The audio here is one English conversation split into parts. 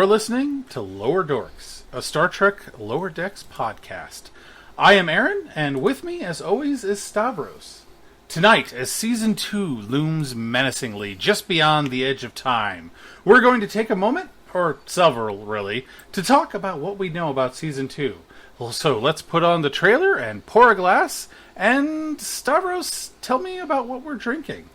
You're listening to Lower Dorks, a Star Trek Lower Decks podcast. I am Aaron, and with me, as always, is Stavros. Tonight, as Season 2 looms menacingly just beyond the edge of time, we're going to take a moment, or several really, to talk about what we know about Season 2. Well, so let's put on the trailer and pour a glass, and Stavros, tell me about what we're drinking.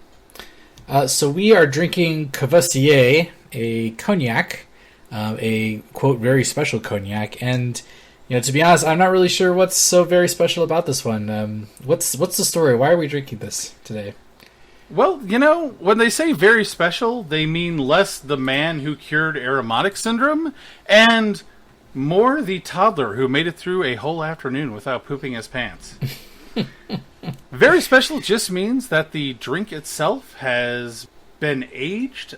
So we are drinking Cavassier, a cognac, a, quote, very special cognac, and, you know, to be honest, I'm not really sure what's so very special about this one. What's the story? Why are we drinking this today? Well, you know, when they say very special, they mean less the man who cured aromatic syndrome, and more the toddler who made it through a whole afternoon without pooping his pants. Very special just means that the drink itself has been aged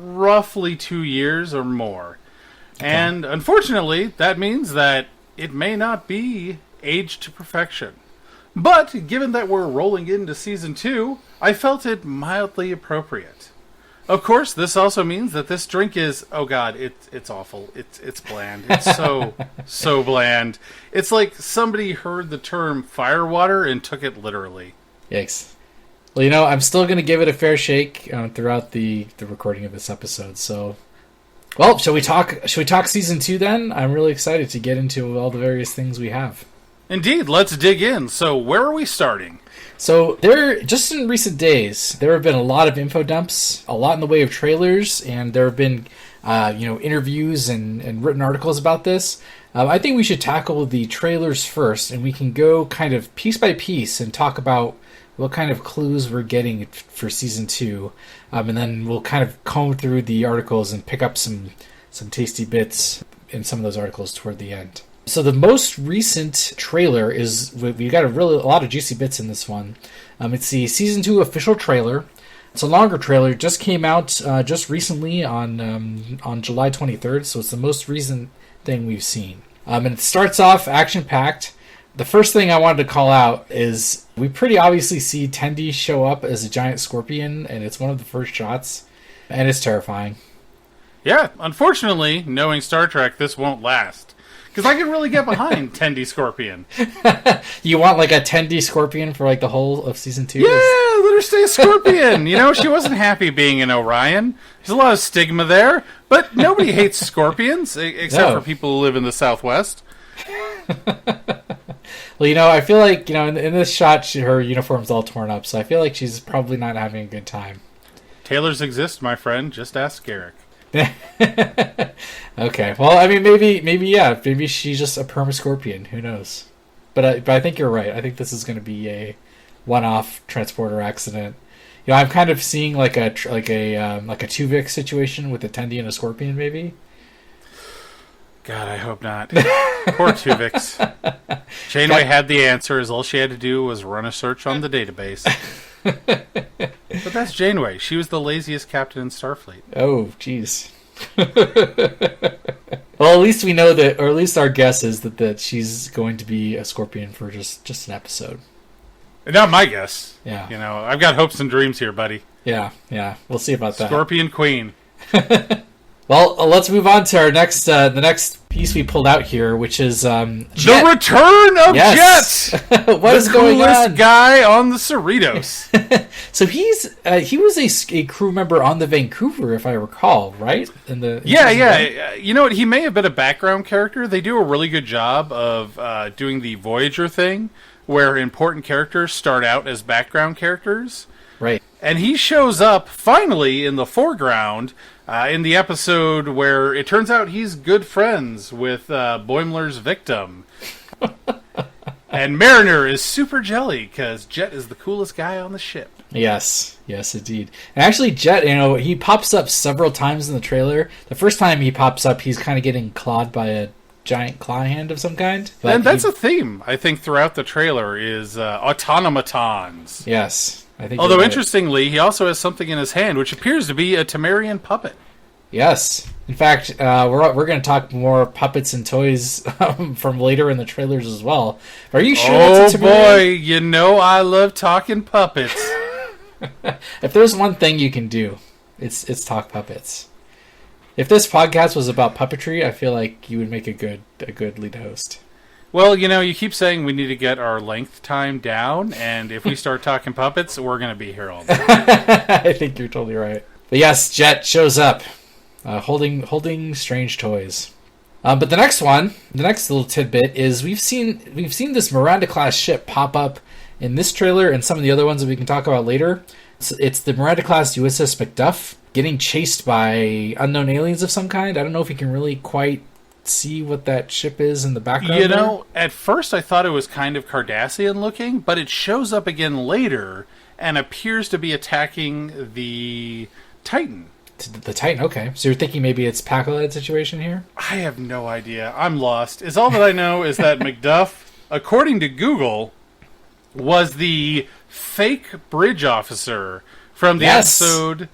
roughly 2 years or more. Okay. And unfortunately, that means that it may not be aged to perfection. But given that we're rolling into Season 2, I felt it mildly appropriate. Of course, this also means that this drink is, oh god, it's awful. It's bland. It's so bland. It's like somebody heard the term firewater and took it literally. Yikes. Well, you know, I'm still going to give it a fair shake throughout the recording of this episode. So, well, shall we talk Season 2 then? I'm really excited to get into all the various things we have. Indeed, let's dig in. So, where are we starting? So, just in recent days, there have been a lot of info dumps, a lot in the way of trailers, and there have been, interviews and written articles about this. I think we should tackle the trailers first, and we can go kind of piece by piece and talk about what kind of clues we're getting for Season 2. And then we'll kind of comb through the articles and pick up some tasty bits in some of those articles toward the end. So the most recent trailer is, we got a lot of juicy bits in this one. It's the Season 2 official trailer. It's a longer trailer. It just came out just recently on July 23rd, so it's the most recent thing we've seen. And it starts off action-packed. The first thing I wanted to call out is we pretty obviously see Tendi show up as a giant scorpion, and it's one of the first shots, and it's terrifying. Yeah, unfortunately, knowing Star Trek, this won't last. Because I can really get behind Tendi Scorpion. You want like a Tendi Scorpion for like the whole of Season 2? Yeah, let her stay a Scorpion. You know, she wasn't happy being an Orion. There's a lot of stigma there. But nobody hates Scorpions, except for people who live in the Southwest. Well, you know, I feel like, you know, in this shot, her uniform's all torn up. So I feel like she's probably not having a good time. Tailors exist, my friend. Just ask Garrick. Okay, well, I mean, maybe she's just a perma-scorpion. Who knows? But I think you're right. I think this is going to be a one-off transporter accident. You know, I'm kind of seeing like a Tuvix situation with a Tendi and a scorpion, maybe. God, I hope not. Poor Tuvix. Janeway had the answers. All she had to do was run a search on the database. But that's Janeway. She was the laziest captain in Starfleet. Oh, jeez. Well, at least we know that, or at least our guess is that she's going to be a scorpion for just an episode. Not my guess. Yeah. You know, I've got hopes and dreams here, buddy. Yeah. We'll see about that. Scorpion Queen. Well, let's move on to our the next piece we pulled out here, which is Jet. The return of Jet. What is going on? The coolest guy on the Cerritos. So he was a crew member on the Vancouver, if I recall, right? Yeah. You know what? He may have been a background character. They do a really good job of doing the Voyager thing, where important characters start out as background characters. Right. And he shows up finally in the foreground. In the episode where it turns out he's good friends with Boimler's victim. And Mariner is super jelly because Jet is the coolest guy on the ship. Yes, indeed. And actually, Jet, you know, he pops up several times in the trailer. The first time he pops up, he's kind of getting clawed by a giant claw hand of some kind. But and that's a theme, I think, throughout the trailer is automatons. Yes. Although, interestingly, he also has something in his hand, which appears to be a Temerian puppet. Yes. In fact, we're going to talk more puppets and toys from later in the trailers as well. Are you sure that's a Temerian? Oh, boy, you know I love talking puppets. If there's one thing you can do, it's talk puppets. If this podcast was about puppetry, I feel like you would make a good lead host. Well, you keep saying we need to get our length time down, and if we start talking puppets, we're going to be here all day. I think you're totally right. But yes, Jet shows up, holding strange toys. But the next little tidbit is we've seen this Miranda class ship pop up in this trailer and some of the other ones that we can talk about later. It's the Miranda class USS Macduff getting chased by unknown aliens of some kind. I don't know if you can really quite see what that ship is in the background. At first I thought it was kind of Cardassian looking, but it shows up again later and appears to be attacking the Titan. The Titan, okay. So you're thinking maybe it's Pacolad situation here? I have no idea. I'm lost. All that I know is that Macduff, according to Google, was the fake bridge officer from the episode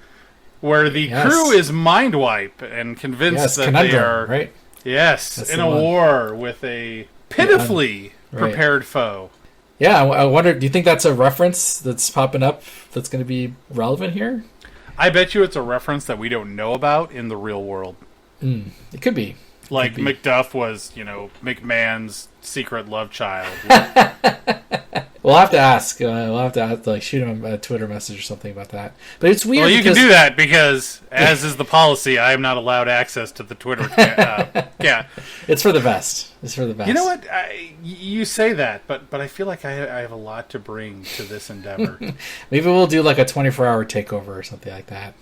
where the crew is mind wipe and convinced that they are right? Yes, that's in a war with a pitifully prepared foe. Yeah, I wonder, do you think that's a reference that's popping up that's going to be relevant here? I bet you it's a reference that we don't know about in the real world. It could be. Like Macduff was, McMahon's secret love child. We'll have to ask. Shoot him a Twitter message or something about that. But it's weird. Well, you can do that because, as is the policy, I am not allowed access to the Twitter. Yeah, it's for the best. You know what? You say that, but I feel like I have a lot to bring to this endeavor. Maybe we'll do like a 24-hour takeover or something like that,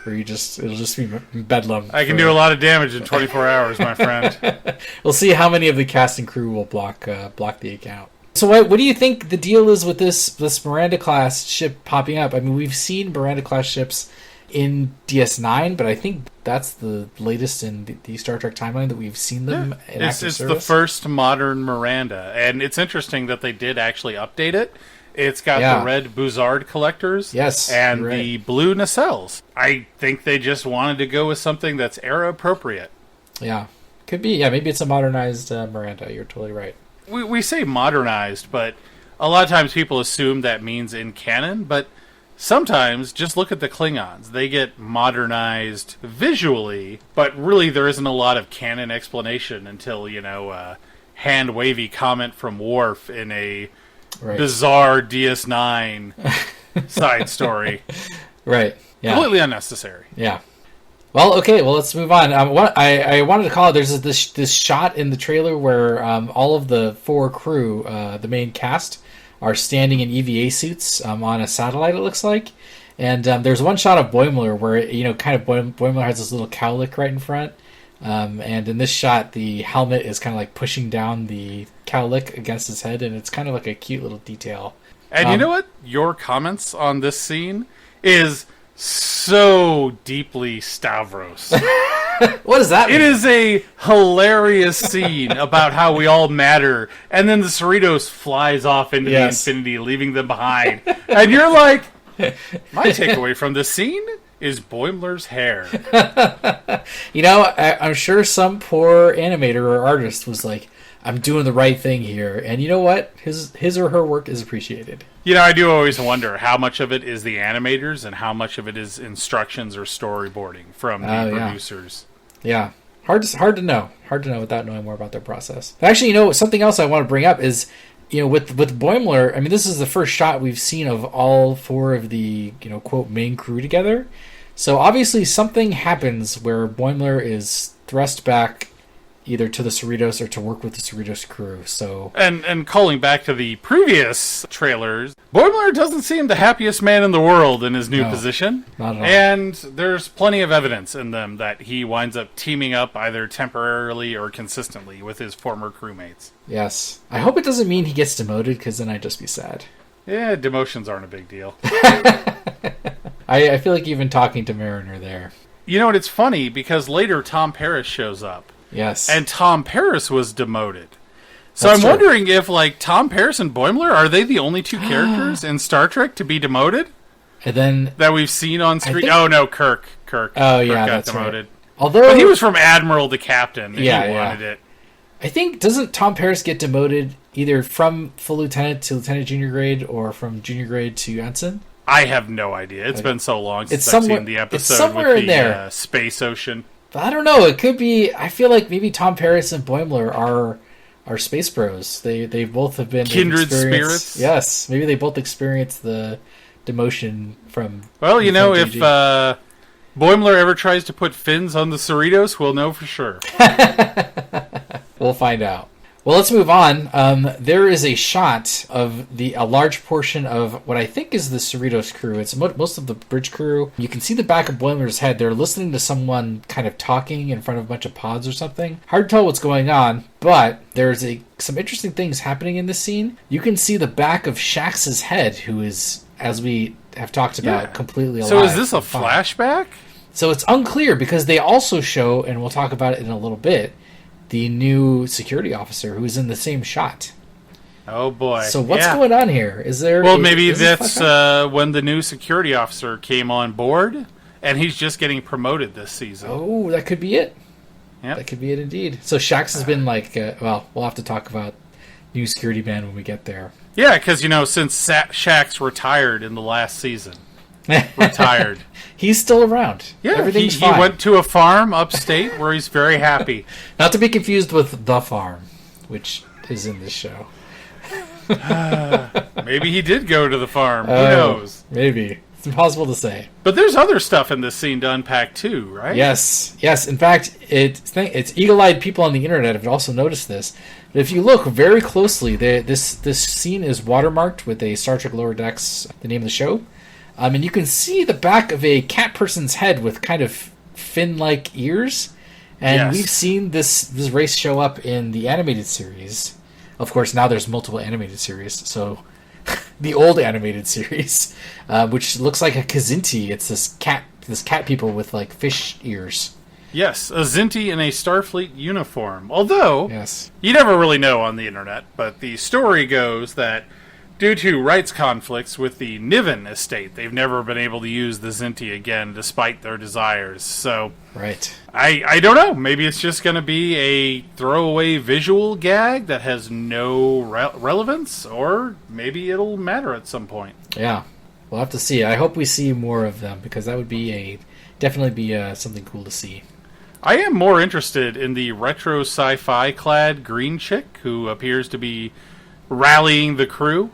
where it'll just be bedlam. I can do a lot of damage in 24 hours, my friend. We'll see how many of the cast and crew will block the account. So what do you think the deal is with this Miranda class ship popping up? I mean, we've seen Miranda class ships in DS9, but I think that's the latest in the Star Trek timeline that we've seen them in active service. It's the first modern Miranda, and it's interesting that they did actually update it. It's got the red Buzzard collectors and the blue nacelles. I think they just wanted to go with something that's era appropriate. Yeah, could be. Yeah, maybe it's a modernized Miranda. You're totally right. We say modernized, but a lot of times people assume that means in canon, but sometimes just look at the Klingons. They get modernized visually, but really there isn't a lot of canon explanation until, hand-wavy comment from Worf in a bizarre DS9 side story. Right. Yeah. Completely unnecessary. Yeah. Well, okay. Well, let's move on. I wanted to call it. There's this shot in the trailer where all of the 4 crew, the main cast, are standing in EVA suits on a satellite. It looks like, and there's one shot of Boimler where Boimler has this little cowlick right in front, and in this shot the helmet is kind of like pushing down the cowlick against his head, and it's kind of like a cute little detail. And you know what? Your comments on this scene is so deeply Stavros. What does that mean? It is a hilarious scene about how we all matter, and then the Cerritos flies off into the infinity, leaving them behind. And you're like, my takeaway from this scene is Boimler's hair. I'm sure some poor animator or artist was like, I'm doing the right thing here. And you know what? His or her work is appreciated. I do always wonder how much of it is the animators and how much of it is instructions or storyboarding from the producers. Yeah. Hard to know. Hard to know without knowing more about their process. Actually, something else I want to bring up is, with Boimler, I mean, this is the first shot we've seen of all 4 of the, quote, main crew together. So obviously something happens where Boimler is thrust back either to the Cerritos or to work with the Cerritos crew. So and calling back to the previous trailers, Boimler doesn't seem the happiest man in the world in his new position. Not at all. And there's plenty of evidence in them that he winds up teaming up either temporarily or consistently with his former crewmates. Yes. I hope it doesn't mean he gets demoted, because then I'd just be sad. Yeah, demotions aren't a big deal. I feel like even talking to Mariner there. It's funny because later Tom Paris shows up. Yes. And Tom Paris was demoted. So That's I'm wondering if, Tom Paris and Boimler, are they the only 2 characters in Star Trek to be demoted? And then that we've seen on screen? Oh, no, Kirk. Kirk got that's demoted. Right. But he was from Admiral to Captain, and he wanted it. I think, doesn't Tom Paris get demoted either from full lieutenant to lieutenant junior grade or from junior grade to ensign? I have no idea. It's been so long since I've seen the episode with the Space Ocean. But I don't know. It could be. I feel like maybe Tom Paris and Boimler are space bros. They both have been kindred spirits. Yes, maybe they both experienced the demotion from. Well, if Boimler ever tries to put fins on the Cerritos, we'll know for sure. We'll find out. Well, let's move on. There is a shot of a large portion of what I think is the Cerritos crew. It's most of the bridge crew. You can see the back of Boimler's head. They're listening to someone kind of talking in front of a bunch of pods or something. Hard to tell what's going on, but there's some interesting things happening in this scene. You can see the back of Shax's head, who is, as we have talked about, completely alive. So is this a flashback? So it's unclear because they also show, and we'll talk about it in a little bit, the new security officer who is in the same shot. Oh boy! So what's going on here? Is there? Well, maybe that's when the new security officer came on board, and he's just getting promoted this season. Oh, that could be it. Yeah, that could be it indeed. So Shax has been like, well, we'll have to talk about new security man when we get there. Yeah, because since Shax retired in the last season, retired. He's still around. Yeah, everything's he fine. went to a farm upstate where he's very happy. Not to be confused with The Farm, which is in this show. Maybe he did go to the farm. Who knows? Maybe. It's impossible to say. But there's other stuff in this scene to unpack too, right? Yes. In fact, it's eagle-eyed people on the internet have also noticed this. But if you look very closely, this scene is watermarked with a Star Trek Lower Decks, the name of the show. And you can see the back of a cat person's head with kind of fin-like ears. And we've seen this race show up in the animated series. Of course, now there's multiple animated series. So the old animated series, which looks like a Kazinti. It's this cat people with like fish ears. Yes, a Zinti in a Starfleet uniform. Although, you never really know on the internet, but the story goes that due to rights conflicts with the Niven estate, they've never been able to use the Zinti again, despite their desires. So, I don't know. Maybe it's just going to be a throwaway visual gag that has no relevance, or maybe it'll matter at some point. Yeah, we'll have to see. I hope we see more of them, because that would be definitely be something cool to see. I am more interested in the retro sci-fi clad green chick who appears to be rallying the crew.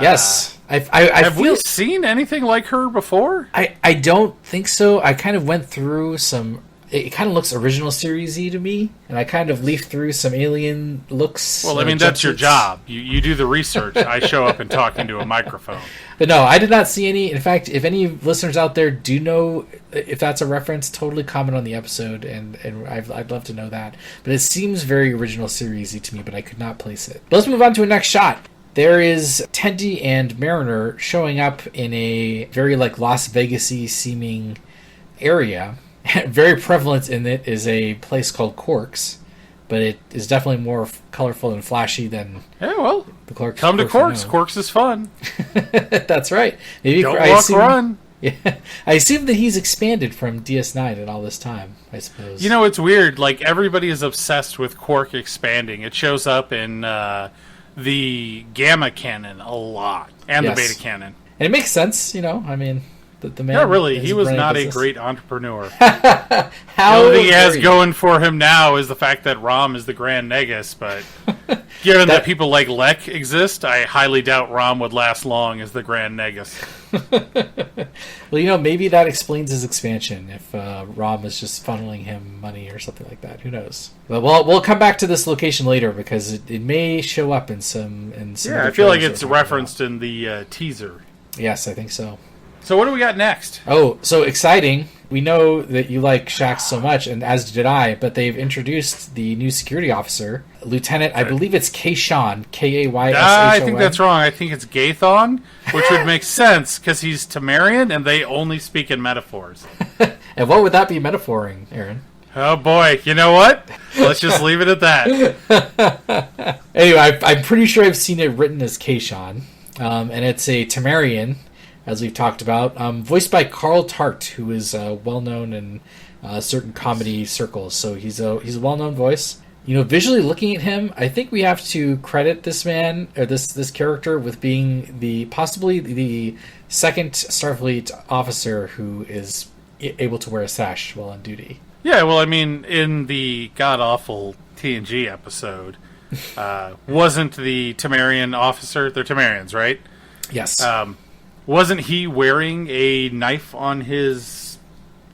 Yes. Have we seen anything like her before? I don't think so. I kind of went through some... It kind of looks original series-y to me, and I kind of leafed through some alien looks. Well, I mean, that's your job. You do the research. I show up and talk into a microphone. But no, I did not see any. In fact, if any listeners out there do know if that's a reference, totally comment on the episode, and I'd love to know that. But it seems very original series-y to me, but I could not place it. But let's move on to a next shot. There is Tendi and Mariner showing up in a very like Las Vegas-y seeming area. Very prevalent in it is a place called Quarks, but it is definitely more colorful and flashy than the Quarks. Come to Quarks. Quarks is fun. That's right. Maybe Don't run. Yeah, I assume that he's expanded from DS9 in all this time, I suppose. You know, it's weird. Like, everybody is obsessed with Quark expanding. It shows up in the Gamma canon a lot, and the Beta canon. And it makes sense, I mean... The man not really. He was not a great entrepreneur. The only thing he has going for him now is the fact that Rom is the Grand Negus, but given that people like Lek exist, I highly doubt Rom would last long as the Grand Negus. Well, maybe that explains his expansion, if Rom is just funneling him money or something like that. Who knows? But we'll come back to this location later, because it may show up in some... I feel like it's referenced in the teaser. Yes, I think so. So what do we got next? Oh, so exciting. We know that you like Shax so much, and as did I, but they've introduced the new security officer, Lieutenant, I believe it's Kayshon, Kayyshon. I think that's wrong. I think it's Gathon, which would make sense, because he's Tamarian, and they only speak in metaphors. And what would that be metaphoring, Aaron? Oh boy, you know what? Let's just leave it at that. Anyway, I'm pretty sure I've seen it written as Kayshon, and it's a Tamarian, as we've talked about, voiced by Carl Tart, who is well-known in certain comedy circles. So he's a well-known voice. Visually looking at him, I think we have to credit this man, or this character, with being possibly the second Starfleet officer who is able to wear a sash while on duty. Yeah, well, I mean, in the god-awful TNG episode, wasn't the Temerian officer, they're Temerians, right? Yes. Wasn't he wearing a knife on his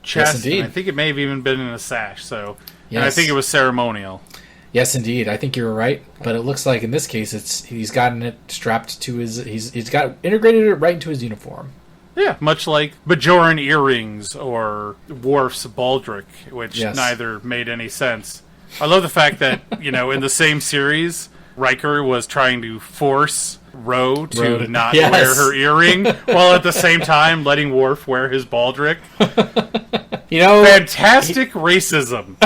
chest? Yes, indeed. And I think it may have even been in a sash, so... Yes. And I think it was ceremonial. Yes, indeed. I think you're right, but it looks like in this case, he's gotten it strapped to his... He's got integrated it right into his uniform. Yeah, much like Bajoran earrings or Worf's baldric, which neither made any sense. I love the fact that, in the same series, Riker was trying to force Ro to not wear her earring, while at the same time letting Worf wear his baldric. Fantastic racism.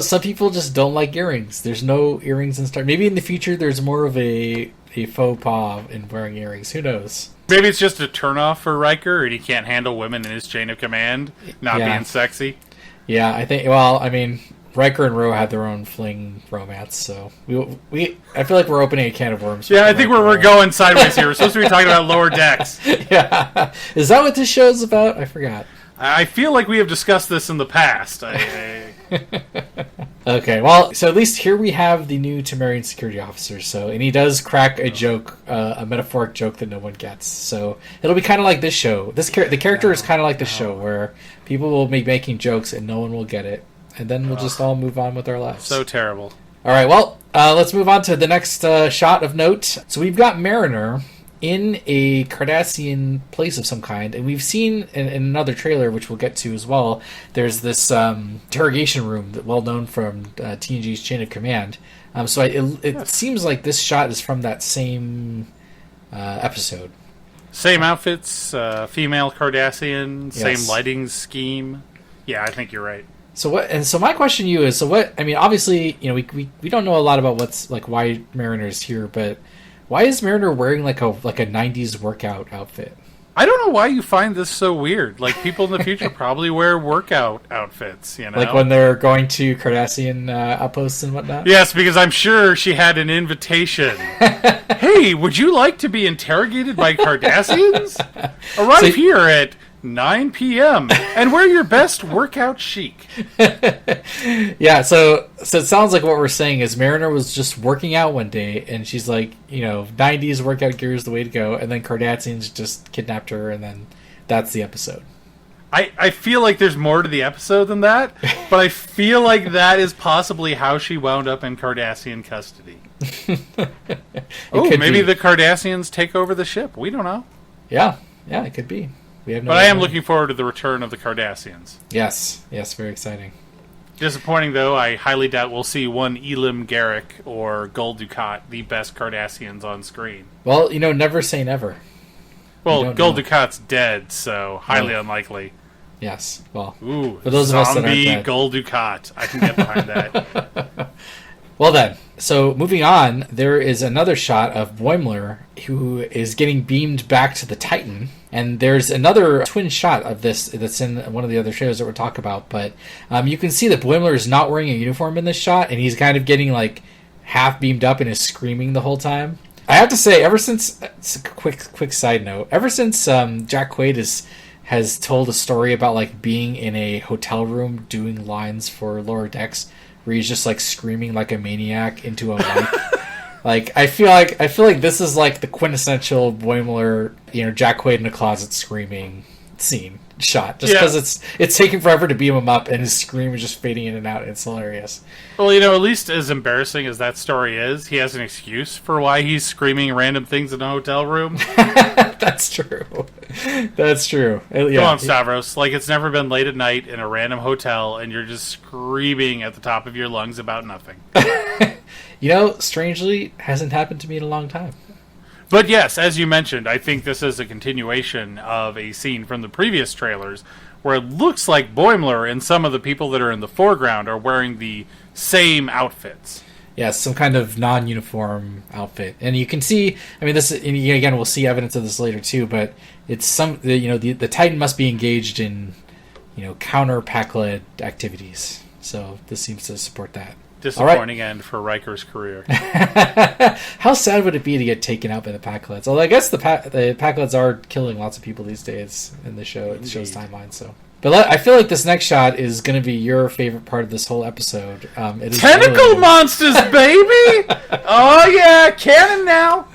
Some people just don't like earrings. There's no earrings in Star... Maybe in the future there's more of a faux pas in wearing earrings. Who knows? Maybe it's just a turnoff for Riker, and he can't handle women in his chain of command not being sexy. Yeah, I think... Well, I mean, Riker and Ro had their own fling romance, so I feel like we're opening a can of worms. Yeah, I think we're going sideways here. We're supposed to be talking about Lower Decks. Yeah. Is that what this show's about? I forgot. I feel like we have discussed this in the past. Okay, well, so at least here we have the new Temerian security officer. And he does crack a joke, a metaphoric joke that no one gets. So it'll be kind of like this show. The character is kind of like this show, where people will be making jokes and no one will get it, and then we'll just all move on with our lives. So terrible. All right, well, let's move on to the next shot of note. So we've got Mariner in a Cardassian place of some kind, and we've seen in another trailer, which we'll get to as well, there's this interrogation room that well known from TNG's Chain of Command. So it seems like this shot is from that same episode. Same outfits, female Cardassian, Yes. same lighting scheme. Yeah, I think you're right. So my question to you is, I mean, obviously, we don't know a lot about why Mariner's here, but why is Mariner wearing like a 90s workout outfit? I don't know why you find this so weird. Like, people in the future probably wear workout outfits, Like when they're going to Cardassian outposts and whatnot? Yes, because I'm sure she had an invitation. Hey, would you like to be interrogated by Cardassians? Arrive here at 9 p.m. and wear your best workout chic. Yeah, so it sounds like what we're saying is Mariner was just working out one day, and she's like, 90s workout gear is the way to go, and then Cardassians just kidnapped her, and then that's the episode. I feel like there's more to the episode than that, but I feel like that is possibly how she wound up in Cardassian custody. Maybe the Cardassians take over the ship. We don't know. Yeah, it could be. We have no But idea. I am looking forward to the return of the Cardassians. Yes, very exciting. Disappointing, though. I highly doubt we'll see one Elim Garrick or Gul Dukat, the best Cardassians, on screen. Well, never say never. Well, Gul Dukat's dead, so highly unlikely. Yes, well, for those of us that aren't zombie dead. Gul Dukat. I can get behind that. Well then, so moving on, there is another shot of Boimler, who is getting beamed back to the Titan, and there's another twin shot of this that's in one of the other shows that we'll talk about, but you can see that Boimler is not wearing a uniform in this shot, and he's kind of getting half beamed up and is screaming the whole time. I have to say, ever since, it's a quick side note, ever since Jack Quaid has told a story about being in a hotel room doing lines for Lower Decks, where he's just screaming like a maniac into a mic. I feel like this is the quintessential Boimler, Jack Quaid in a closet screaming scene shot. Just because it's taking forever to beam him up, and his scream is just fading in and out. It's hilarious. Well, at least as embarrassing as that story is, he has an excuse for why he's screaming random things in a hotel room. That's true. That's true. Come on, Stavros. It's never been late at night in a random hotel, and you're just screaming at the top of your lungs about nothing. Strangely, hasn't happened to me in a long time. But yes, as you mentioned, I think this is a continuation of a scene from the previous trailers where it looks like Boimler and some of the people that are in the foreground are wearing the same outfits. Yes, some kind of non-uniform outfit. And you can see, this, and again, we'll see evidence of this later too, but it's the Titan must be engaged in, counter Pac-led activities. So this seems to support that. Disappointing end for Riker's career. How sad would it be to get taken out by the Pac-leds? Although I guess the Pac-leds are killing lots of people these days in the show. It shows timeline, so. But I feel like this next shot is going to be your favorite part of this whole episode. It is Tentacle really... monsters, baby! Oh yeah, canon now.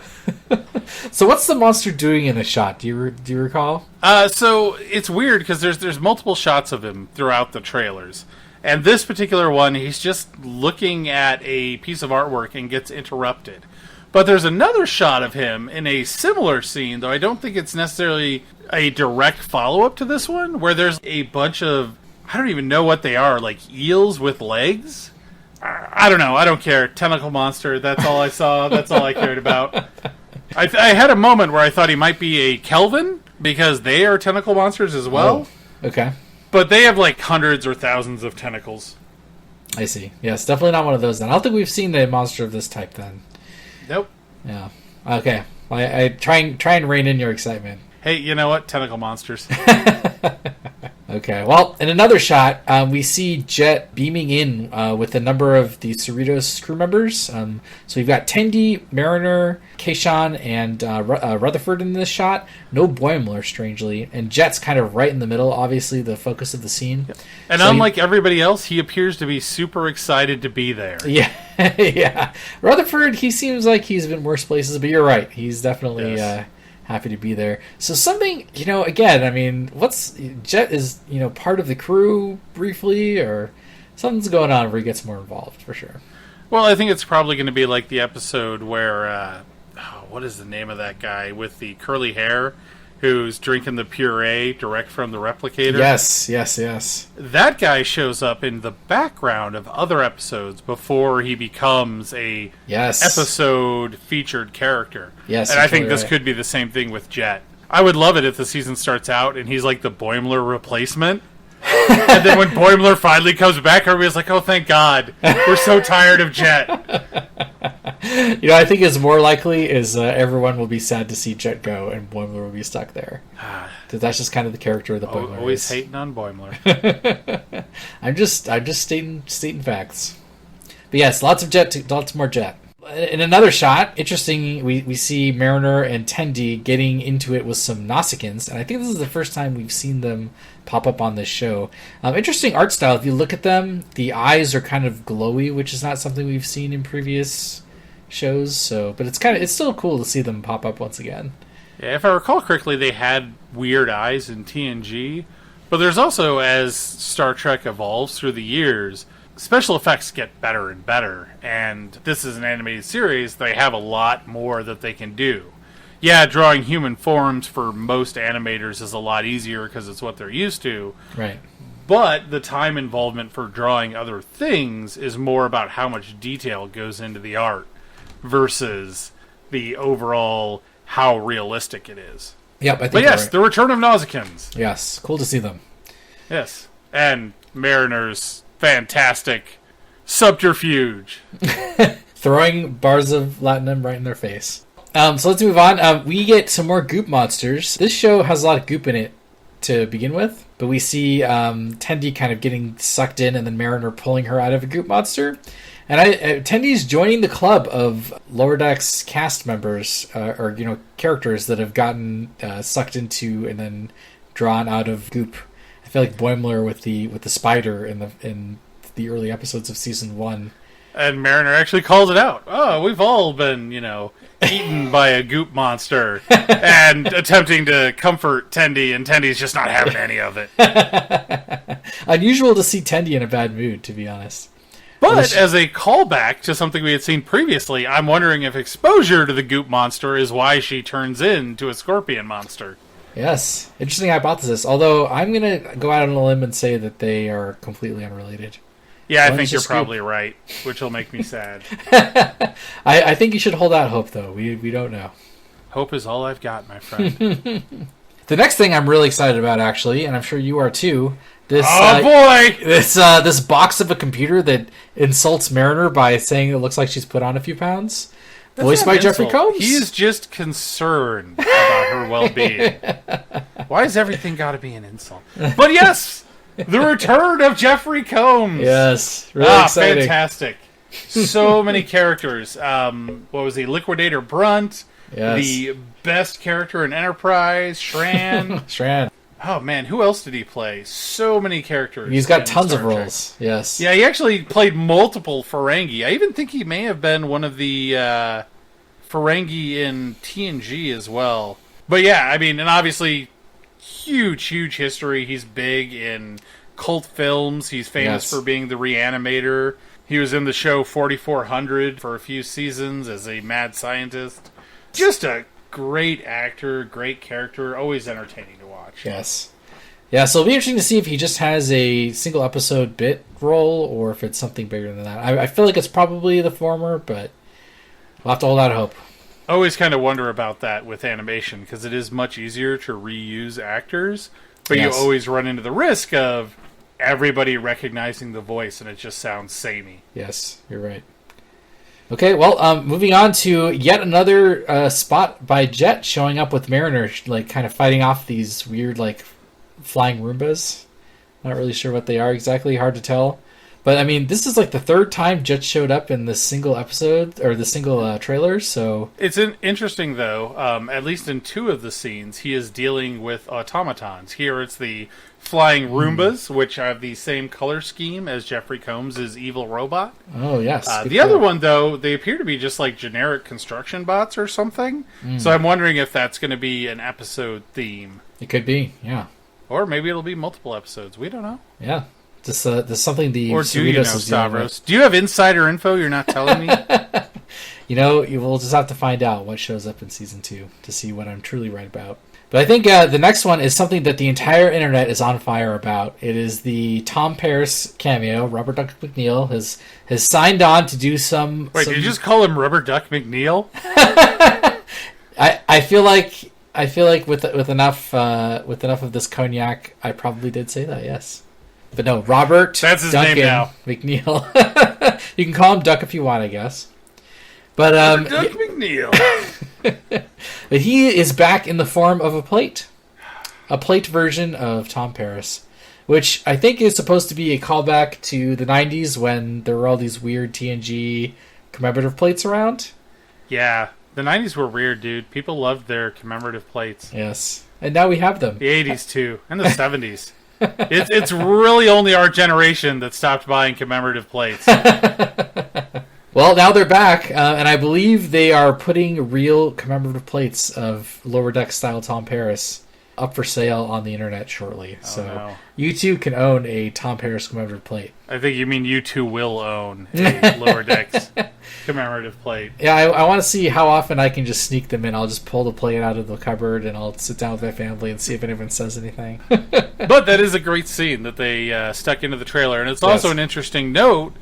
So what's the monster doing in the shot? Do you recall? So it's weird because there's multiple shots of him throughout the trailers, and this particular one, he's just looking at a piece of artwork and gets interrupted. But there's another shot of him in a similar scene, though I don't think it's necessarily a direct follow-up to this one, where there's a bunch of, I don't even know what they are, like eels with legs? I don't know. I don't care. Tentacle monster, that's all I saw. That's all I cared about. I had a moment where I thought he might be a Kelvin, because they are tentacle monsters as well. Oh, okay. But they have like hundreds or thousands of tentacles. I see. Yes, definitely not one of those then. I don't think we've seen a monster of this type then. Nope. Yeah. Okay. I try and rein in your excitement. Hey, you know what? Tentacle monsters. Okay. Well, in another shot, we see Jet beaming in with a number of the Cerritos crew members. So we've got Tendi, Mariner, Kayshawn, and Rutherford in this shot. No Boimler, strangely. And Jet's kind of right in the middle, obviously the focus of the scene. Yep. And so unlike everybody else, he appears to be super excited to be there. Yeah. Yeah. Rutherford, he seems like he's been worse places, but you're right. He's definitely... Yes. Happy to be there. So something, again, I mean, Jet is, part of the crew briefly, or something's going on where he gets more involved, for sure. Well, I think it's probably going to be like the episode where, what is the name of that guy with the curly hair who's drinking the puree direct from the replicator? Yes. That guy shows up in the background of other episodes before he becomes a episode featured character. Yes, and I think this could be the same thing with Jet. I would love it if the season starts out and he's like the Boimler replacement. And then when Boimler finally comes back, everybody's like, oh, thank God. We're so tired of Jet. I think it's more likely is everyone will be sad to see Jet go and Boimler will be stuck there. That's just kind of the character of the Boimler. Always hating on Boimler. I'm just stating facts. But yes, lots of Jet, lots more Jet. In another shot, interesting, we see Mariner and Tendi getting into it with some Nausicaans, and I think this is the first time we've seen them pop up on this show. Interesting art style. If you look at them, the eyes are kind of glowy, which is not something we've seen in previous shows. So, but it's still cool to see them pop up once again. Yeah, if I recall correctly, they had weird eyes in TNG, but there's also, as Star Trek evolves through the years, special effects get better and better, and this is an animated series. They have a lot more that they can do. Yeah, drawing human forms for most animators is a lot easier because it's what they're used to. Right. But the time involvement for drawing other things is more about how much detail goes into the art versus the overall how realistic it is. Yep, I think but yes, right. The return of Nausicaans. Yes, cool to see them. Yes, and Mariner's fantastic subterfuge. Throwing bars of Latinum right in their face. So let's move on. We get some more goop monsters. This show has a lot of goop in it to begin with, but we see Tendi kind of getting sucked in and then Mariner pulling her out of a goop monster. And Tendi's joining the club of Lower Decks cast members, or characters that have gotten sucked into and then drawn out of goop. I feel like Boimler with the spider in the early episodes of season 1. And Mariner actually calls it out. Oh, we've all been, eaten by a goop monster and attempting to comfort Tendi, and Tendi's just not having any of it. Unusual to see Tendi in a bad mood, to be honest. But as a callback to something we had seen previously, I'm wondering if exposure to the goop monster is why she turns into a scorpion monster. Yes. Interesting hypothesis. Although I'm going to go out on a limb and say that they are completely unrelated. Yeah, I think you're probably right, which will make me sad. I think you should hold out hope, though. We don't know. Hope is all I've got, my friend. The next thing I'm really excited about, actually, and I'm sure you are too. Boy! This box of a computer that insults Mariner by saying it looks like she's put on a few pounds. That's voiced by Jeffrey Combs. He is just concerned about her well-being. Why has everything got to be an insult? But yes, the return of Jeffrey Combs. Yes, really exciting. Fantastic. So many characters. What was he? Liquidator Brunt. Yes. The best character in Enterprise, Shran. Shran. Oh man, who else did he play? So many characters. He's got in tons of Star Trek. roles. Yes. Yeah, he actually played multiple Ferengi. I even think he may have been one of the Ferengi in TNG as well. But yeah, I mean, and obviously, huge history. He's big in cult films. He's famous for being the Reanimator. He was in the show 4400 for a few seasons as a mad scientist. Just a great actor, great character, always entertaining to watch. Yes. Yeah, so it'll be interesting to see if he just has a single episode bit role or if it's something bigger than that. I feel like it's probably the former, but we'll have to hold out hope. I always kind of wonder about that with animation because it is much easier to reuse actors, but you always run into the risk of everybody recognizing the voice and it just sounds samey. Yes, you're right. Okay, well, moving on to yet another spot by Jet showing up with Mariner, like kind of fighting off these weird, like, flying Roombas. Not really sure what they are exactly, hard to tell. But, I mean, this is like the third time Jet showed up in this single episode, or the single trailer, so... It's interesting, though, at least in two of the scenes, he is dealing with automatons. Here it's the flying Roombas, which have the same color scheme as Jeffrey Combs' evil robot. Oh, yes. The other one, though, they appear to be just like generic construction bots or something. So I'm wondering if that's going to be an episode theme. It could be, yeah. Or maybe it'll be multiple episodes. We don't know. Yeah. This something the or do you know, Stavros? Do you have insider info you're not telling me? You know, you will just have to find out what shows up in season 2 to see what I'm truly right about. But I think the next one is something that the entire internet is on fire about. It is the Tom Paris cameo. Robert Duck McNeil has signed on to do some... Wait, did you just call him Rubber Duck McNeil? I feel like with enough of this cognac, I probably did say that. Yes. But no, Robert. That's his Duncan name now. McNeil. You can call him Duck if you want, I guess. But Duck McNeil. But he is back in the form of a plate version of Tom Paris, which I think is supposed to be a callback to the 90s when there were all these weird TNG commemorative plates around. Yeah, the 90s were weird, dude. People loved their commemorative plates. Yes, and now we have them. The 80s too, and the 70s. It's really only our generation that stopped buying commemorative plates. Well, now they're back, and I believe they are putting real commemorative plates of Lower Deck style Tom Paris up for sale on the internet shortly. So you too can own a Tom Paris commemorative plate. I think you mean you too will own a Lower Decks commemorative plate. Yeah, I want to see how often I can just sneak them in. I'll just pull the plate out of the cupboard and I'll sit down with my family and see if anyone says anything. But that is a great scene that they stuck into the trailer. And it's also an interesting note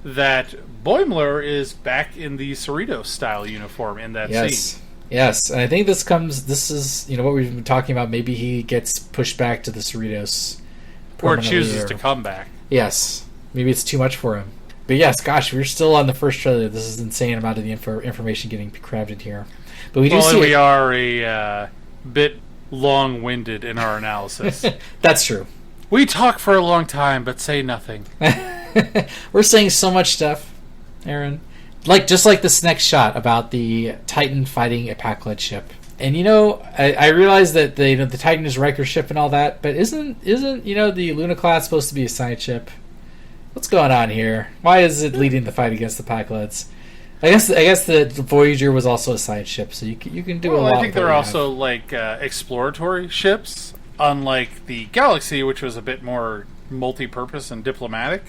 that Boimler is back in the Cerritos-style uniform in that scene. Yes, and I think this is, what we've been talking about. Maybe he gets pushed back to the Cerritos. Or chooses to come back. Yes. Maybe it's too much for him. But yes, gosh, we're still on the first trailer. This is insane amount of the information getting crammed in here. But we we are a bit long-winded in our analysis. That's true. We talk for a long time, but say nothing. We're saying so much stuff, Aaron. Just like this next shot about the Titan fighting a Pac-led ship. And I realize that the Titan is Riker's ship and all that, but isn't the Luna class supposed to be a side ship? What's going on here? Why is it leading the fight against the Pac-leds? I guess the Voyager was also a side ship, so you can do a lot. I think they're also like exploratory ships, unlike the Galaxy, which was a bit more multi-purpose and diplomatic.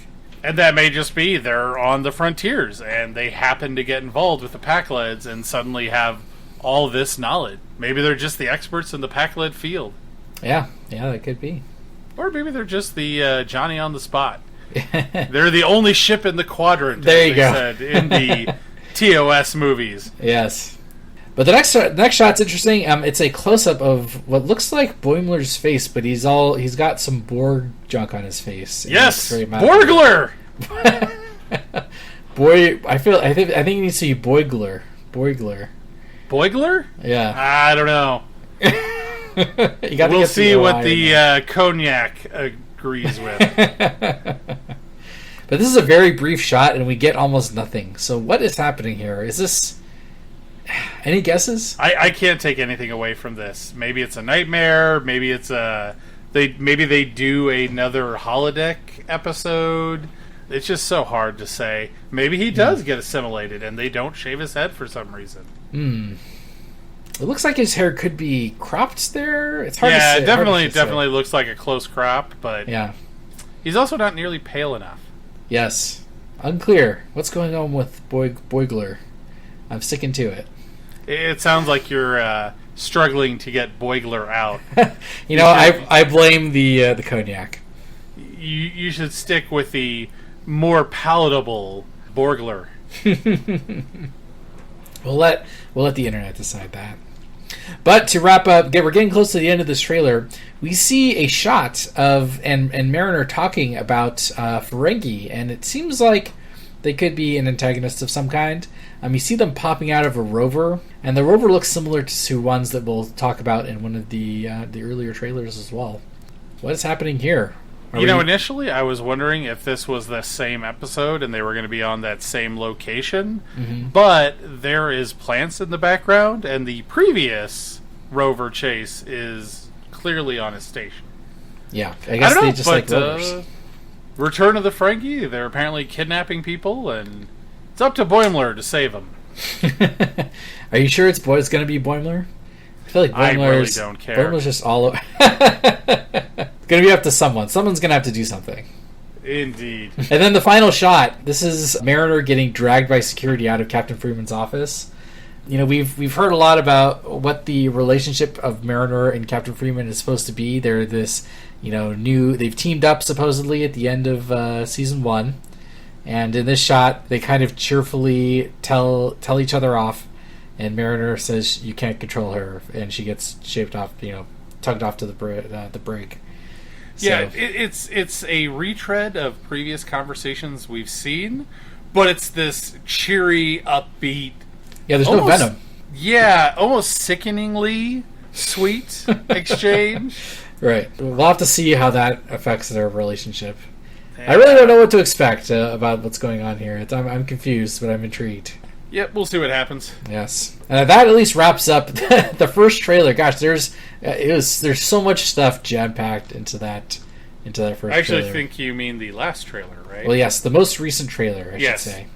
And that may just be they're on the frontiers and they happen to get involved with the Pac-leds and suddenly have all this knowledge. Maybe they're just the experts in the Pac-led field. Yeah, that could be. Or maybe they're just the Johnny on the spot. They're the only ship in the quadrant, there you go. Said in the TOS movies. Yes. But the next shot's interesting. It's a close-up of what looks like Boimler's face, but he's got some Borg junk on his face. Yes, Borgler. I think he needs to be Boigler. Boigler? Yeah. I don't know. We'll see what the cognac agrees with. But this is a very brief shot, and we get almost nothing. So what is happening here? Is this... Any guesses? I can't take anything away from this. Maybe it's a nightmare. Maybe it's a maybe they do another holodeck episode. It's just so hard to say. Maybe he does get assimilated, and they don't shave his head for some reason. It looks like his hair could be cropped there. It's hard to say. Yeah, it definitely looks like a close crop, but he's also not nearly pale enough. Yes. Unclear. What's going on with Boigler? I'm sticking to it. It sounds like you're struggling to get Boigler out. I blame the cognac. You should stick with the more palatable Borgler. We'll let the internet decide that. But to wrap up, we're getting close to the end of this trailer. We see a shot of and Mariner talking about Ferengi, and it seems like they could be an antagonist of some kind. You see them popping out of a rover, and the rover looks similar to ones that we'll talk about in one of the earlier trailers as well. What is happening here? Initially I was wondering if this was the same episode and they were going to be on that same location, but there is plants in the background, and the previous rover chase is clearly on a station. Yeah, I guess they just like rovers. Return of the Ferengi, they're apparently kidnapping people, and it's up to Boimler to save them. Are you sure it's going to be Boimler? I feel like I really don't care. Boimler's just all over. Going to be up to someone. Someone's going to have to do something. Indeed. And then the final shot. This is Mariner getting dragged by security out of Captain Freeman's office. We've heard a lot about what the relationship of Mariner and Captain Freeman is supposed to be. They're this, they've teamed up supposedly at the end of season 1. And in this shot, they kind of cheerfully tell each other off. And Mariner says you can't control her, and she gets shaved off, tugged off to the brig. Yeah, it's a retread of previous conversations we've seen, but it's this cheery, upbeat. Yeah, there's no venom. Yeah, almost sickeningly sweet exchange. Right. We'll have to see how that affects their relationship. Yeah. I really don't know what to expect about what's going on here. I'm confused, but I'm intrigued. Yep, we'll see what happens. Yes, that at least wraps up the first trailer. Gosh, there's so much stuff jam packed into that first trailer. I actually think you mean the last trailer, right? Well, yes, the most recent trailer. I should say.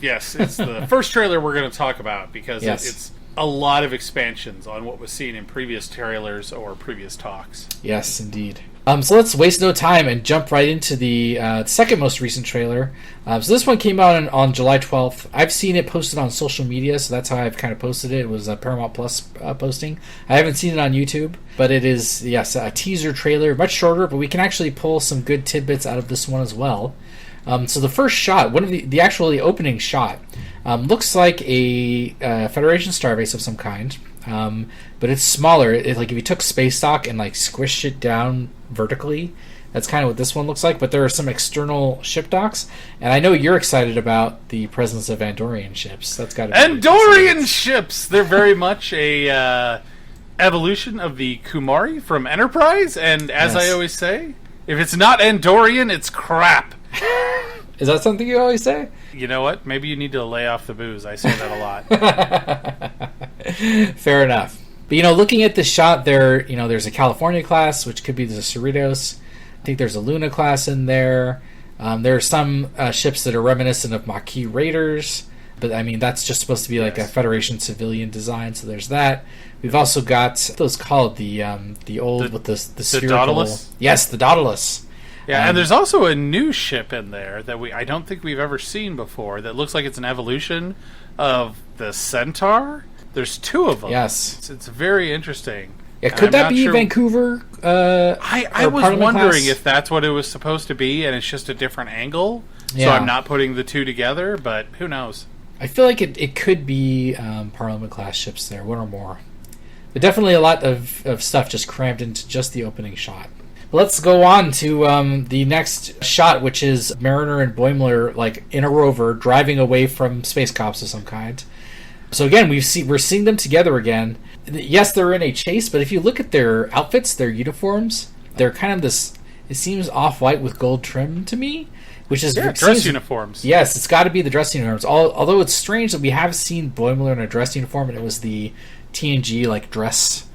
Yes, it's the first trailer we're going to talk about because it's a lot of expansions on what was seen in previous trailers or previous talks. Yes, indeed. So let's waste no time and jump right into the second most recent trailer. So this one came out on July 12th. I've seen it posted on social media, so that's how I've kind of posted it. It was a Paramount Plus posting. I haven't seen it on YouTube, but it is, a teaser trailer, much shorter, but we can actually pull some good tidbits out of this one as well. So the first shot, one of the opening shot, looks like a Federation starbase of some kind. But it's smaller. Like if you took space dock and like squished it down vertically, that's kind of what this one looks like. But there are some external ship docks, and I know you're excited about the presence of Andorian ships. That's got to be Andorian ships. They're very much a evolution of the Kumari from Enterprise. And as I always say, if it's not Andorian, it's crap. Is that something you always say? You know what? Maybe you need to lay off the booze. I say that a lot. Fair enough. But, looking at the shot there, there's a California class, which could be the Cerritos. I think there's a Luna class in there. There are some ships that are reminiscent of Maquis Raiders. But, that's just supposed to be like a Federation civilian design, so there's that. We've also got, what those called, the old with the spherical... Daedalus? Yes, the Daedalus. Yeah, and there's also a new ship in there that I don't think we've ever seen before that looks like it's an evolution of the Centaur. There's 2 of them. Yes. It's very interesting. Yeah, could that be Vancouver? I was wondering if that's what it was supposed to be and it's just a different angle. Yeah. So I'm not putting the 2 together, but who knows? I feel like it could be Parliament class ships there, 1 or more. But definitely a lot of stuff just crammed into just the opening shot. Let's go on to the next shot, which is Mariner and Boimler like in a rover driving away from space cops of some kind. So again, we're seeing them together again. Yes, they're in a chase, but if you look at their outfits, their uniforms, they're kind of this. It seems off-white with gold trim to me, which is dress uniforms. Yes, it's got to be the dress uniforms. Although it's strange that we have seen Boimler in a dress uniform, and it was the TNG like dress.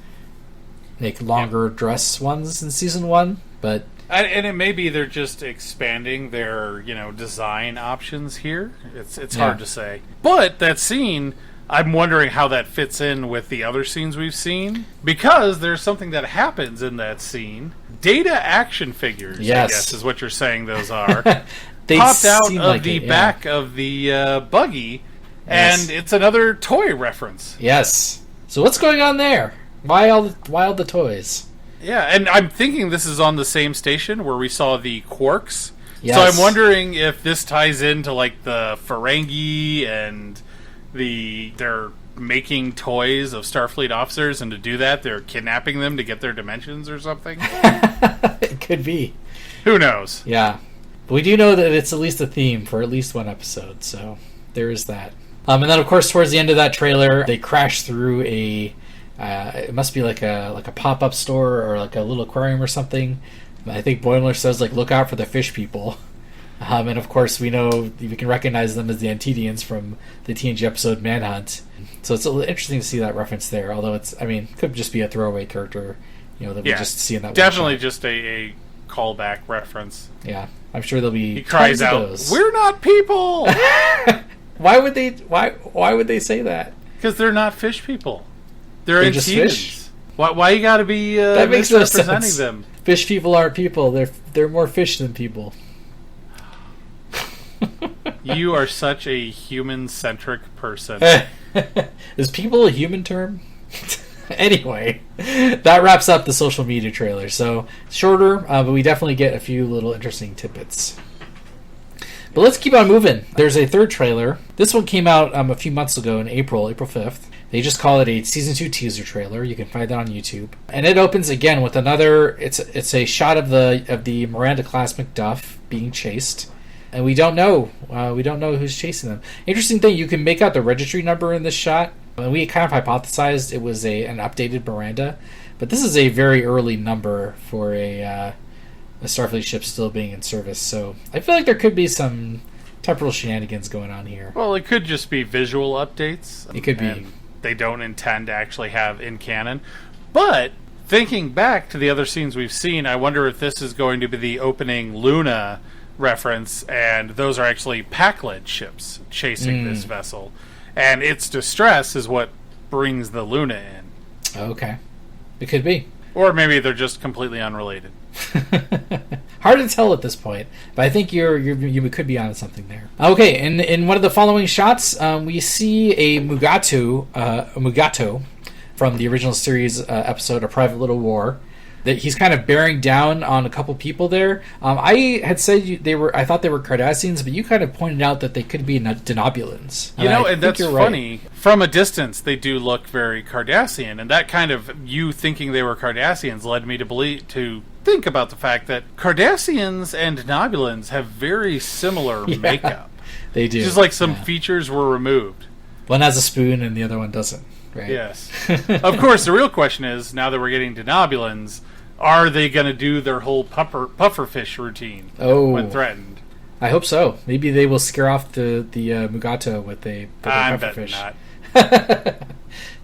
make longer dress ones in season 1, but... And it may be they're just expanding their, design options here. It's hard to say. But that scene, I'm wondering how that fits in with the other scenes we've seen. Because there's something that happens in that scene. Data action figures, yes. I guess, is what you're saying those are. They popped out of like the back of the buggy. Yes. And it's another toy reference. Yes. So what's going on there? Why all the toys? Yeah, and I'm thinking this is on the same station where we saw the Quarks. Yes. So I'm wondering if this ties into like the Ferengi and they're making toys of Starfleet officers, and to do that they're kidnapping them to get their dimensions or something. It could be. Who knows? Yeah. But we do know that it's at least a theme for at least one episode, so there is that. And then of course towards the end of that trailer they crash through it must be like a pop-up store or like a little aquarium or something. I think Boimler says, like, look out for the fish people. And of course we know we can recognize them as the Antedians from the TNG episode Manhunt. So it's interesting to see that reference there, although could just be a throwaway character, that we just see in that definitely one shot. just a callback reference. Yeah, I'm sure there'll be he cries out, those. "We're not people!" Why would they say that? Because they're not fish people. They're just Antedians. fish. Why you gotta be that makes no misrepresenting sense. them? Fish people aren't people. They're more fish than people. You are such a human-centric person. Is people a human term? Anyway, that wraps up the social media trailer. So shorter, but we definitely get a few little interesting tidbits. But let's keep on moving. There's a third trailer. This one came out a few months ago in April 5th. They just call it a Season 2 teaser trailer. You can find that on YouTube. And it opens again with another... It's a shot of the Miranda-class McDuff being chased. And we don't know. We don't know who's chasing them. Interesting thing, you can make out the registry number in this shot. And we kind of hypothesized it was an updated Miranda. But this is a very early number for a Starfleet ship still being in service. So I feel like there could be some temporal shenanigans going on here. Well, it could just be visual updates. It could be. They don't intend to actually have in canon. But thinking back to the other scenes we've seen, I wonder if this is going to be the opening Luna reference, and those are actually Pac-led ships chasing this vessel. And its distress is what brings the Luna in. Okay. It could be. Or maybe they're just completely unrelated. Hard to tell at this point, but I think you could be onto something there. Okay, in one of the following shots, we see a Mugato from the original series episode, A Private Little War. That he's kind of bearing down on a couple people there. I had said I thought they were Cardassians, but you kind of pointed out that they could be Denobulans. And that's funny. Right. From a distance, they do look very Cardassian, and that kind of you thinking they were Cardassians led me to think about the fact that Cardassians and Denobulans have very similar makeup. They do. Just like some features were removed. One has a spoon and the other one doesn't. Right? Yes. Of course, the real question is, now that we're getting Denobulans, are they going to do their whole pufferfish routine when threatened? I hope so. Maybe they will scare off the Mugato with a pufferfish. I'm betting not.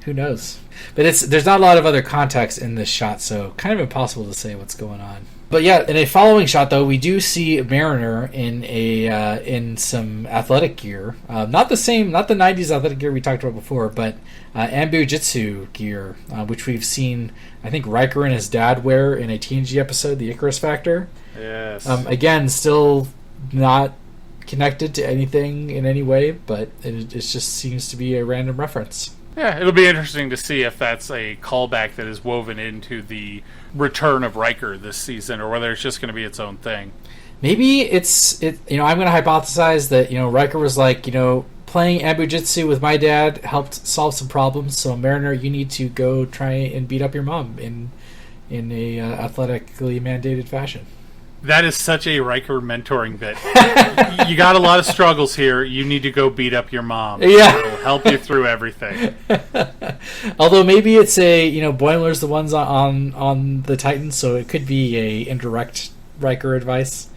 Who knows? But there's not a lot of other context in this shot, so kind of impossible to say what's going on. But yeah, in a following shot though, we do see Mariner in some athletic gear, not the 90s athletic gear we talked about before, but Ambu Jitsu gear, which we've seen I think Riker and his dad wear in a TNG episode, The Icarus Factor. Yes. Again, still not connected to anything in any way, but it just seems to be a random reference. Yeah, it'll be interesting to see if that's a callback that is woven into the return of Riker this season, or whether it's just going to be its own thing. Maybe I'm going to hypothesize that Riker was like, playing Ambu Jitsu with my dad helped solve some problems. So Mariner, you need to go try and beat up your mom in a athletically mandated fashion. That is such a Riker mentoring bit. You got a lot of struggles here. You need to go beat up your mom. Yeah. It'll help you through everything. Although maybe it's Boimler's the ones on the Titan, so it could be a indirect Riker advice.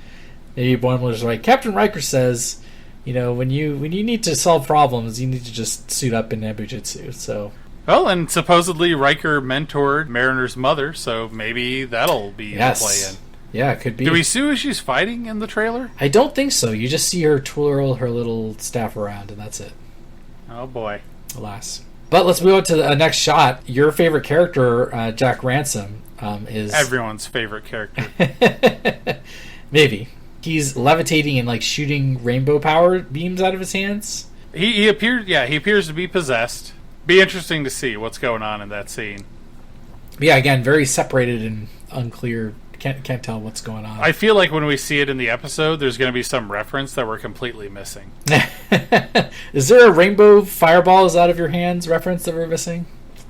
Maybe Boimler's like, Captain Riker says, when you need to solve problems, you need to just suit up in Ambu Jitsu. So Well, and supposedly Riker mentored Mariner's mother, so maybe that'll be the play in. Yeah, it could be. Do we see who she's fighting in the trailer? I don't think so. You just see her twirl her little staff around, and that's it. Oh, boy. Alas. But let's move on to the next shot. Your favorite character, Jack Ransom, is... Everyone's favorite character. Maybe. He's levitating and, like, shooting rainbow power beams out of his hands. He appears to be possessed. Be interesting to see what's going on in that scene. Yeah, again, very separated and unclear. Can't tell what's going on. I feel like when we see it in the episode, there's going to be some reference that we're completely missing. Is there a rainbow fireballs out of your hands reference that we're missing?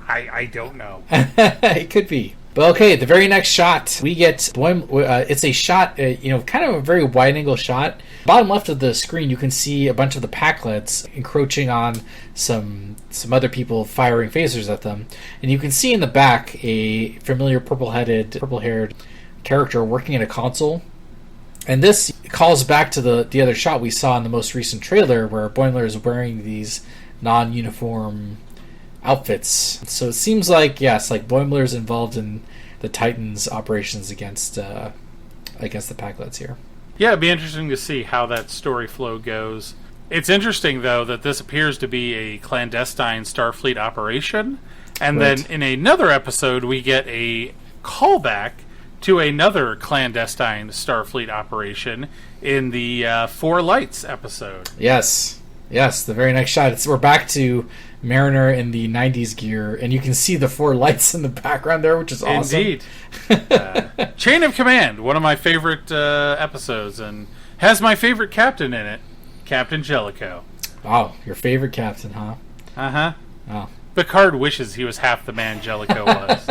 I don't know. It could be. But okay, the very next shot, we get... it's a shot, kind of a very wide-angle shot. Bottom left of the screen, you can see a bunch of the Pakleds encroaching on some other people firing phasers at them. And you can see in the back a familiar purple-haired character working at a console. And this calls back to the other shot we saw in the most recent trailer where Boimler is wearing these non-uniform outfits. So it seems like, yes, like Boimler's involved in the Titans operations against the Pakleds here. Yeah, it'd be interesting to see how that story flow goes. It's interesting, though, that this appears to be a clandestine Starfleet operation. And right. Then in another episode, we get a callback to another clandestine Starfleet operation in the Four Lights episode. Yes, the very next shot. We're back to Mariner in the 90s gear, and you can see the Four Lights in the background there, which is awesome. Indeed. Chain of Command, one of my favorite episodes, and has my favorite captain in it, Captain Jellicoe. Wow, your favorite captain, huh? Uh-huh. Oh. Picard wishes he was half the man Jellicoe was.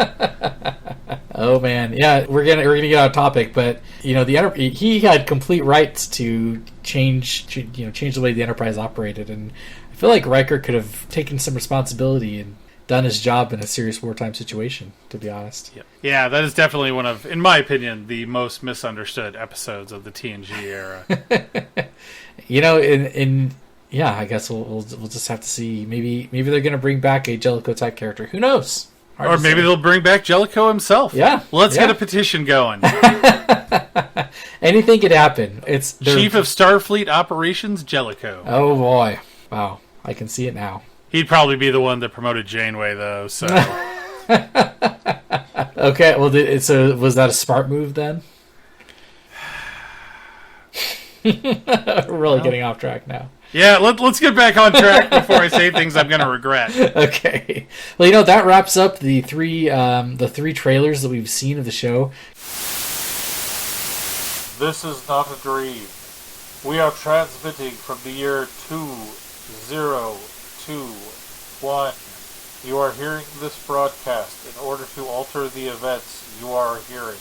Oh man, yeah, we're gonna get off topic, but he had complete rights to change the way the Enterprise operated, and I feel like Riker could have taken some responsibility and done his job in a serious wartime situation. To be honest, yeah, that is definitely one of, in my opinion, the most misunderstood episodes of the TNG era. I guess we'll just have to see. Maybe they're gonna bring back a Jellicoe type character. Who knows? Or maybe they'll bring back Jellicoe himself. Yeah. Let's get a petition going. Anything could happen. It's Chief of Starfleet Operations, Jellicoe. Oh, boy. Wow. I can see it now. He'd probably be the one that promoted Janeway, though, so... Okay, well, so was that a smart move, then? We're getting off track now. Yeah, let's get back on track before I say things I'm going to regret. Okay. Well, that wraps up the three trailers that we've seen of the show. This is not a dream. We are transmitting from the year 2021. You are hearing this broadcast in order to alter the events you are hearing.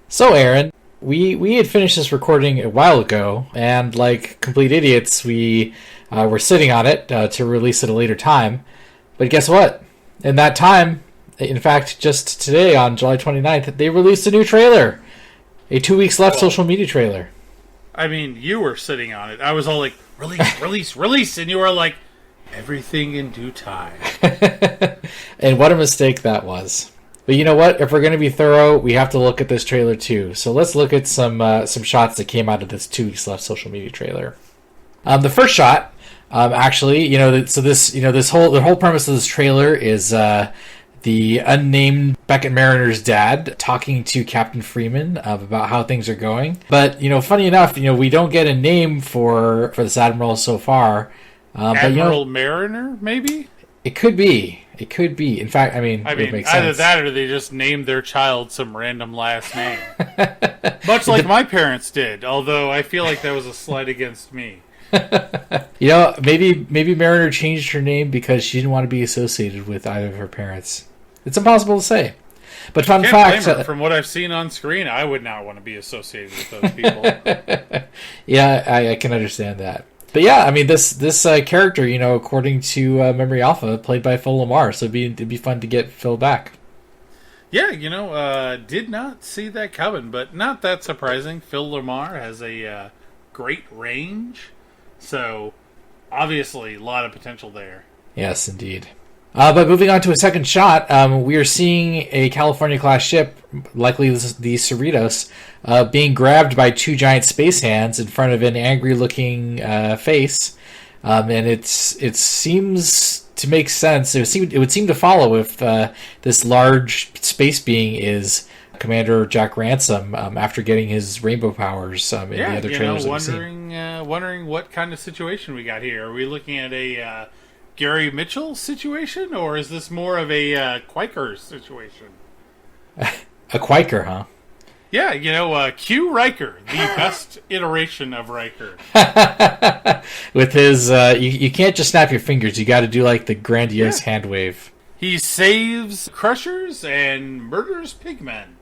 So, Aaron, we had finished this recording a while ago, and like complete idiots, we were sitting on it to release at a later time. But guess what? In that time, in fact, just today on July 29th, they released a new trailer. A 2 weeks left social media trailer. I mean, you were sitting on it. I was all like, release, and you were like, everything in due time. And what a mistake that was. But you know what? If we're going to be thorough, we have to look at this trailer too. So let's look at some shots that came out of this 2 weeks left social media trailer. The first shot, the whole premise of this trailer is the unnamed Beckett Mariner's dad talking to Captain Freeman about how things are going. But funny enough, we don't get a name for this admiral so far. Admiral Mariner, maybe? It could be. In fact, it makes either sense. that or they just named their child some random last name. Much like my parents did, although I feel like that was a slight against me. Maybe Mariner changed her name because she didn't want to be associated with either of her parents. It's impossible to say. But fun fact, from what I've seen on screen, I would not want to be associated with those people. Yeah, I can understand that. But yeah, this character, according to Memory Alpha, played by Phil Lamar, so it'd be fun to get Phil back. Yeah, did not see that coming, but not that surprising. Phil Lamar has a great range, so obviously a lot of potential there. Yes, indeed. But moving on to a second shot, we are seeing a California-class ship, likely the Cerritos, being grabbed by two giant space hands in front of an angry-looking face. And it seems to make sense. It would seem to follow if this large space being is Commander Jack Ransom after getting his rainbow powers in the other trailers that we've seen. Wondering what kind of situation we got here. Are we looking at a Gary Mitchell situation, or is this more of a Quaker situation? A Quaker, huh? Yeah, Q Riker, the best iteration of Riker. With his, you can't just snap your fingers. You got to do like the grandiose hand wave. He saves Crushers and murders pigmen.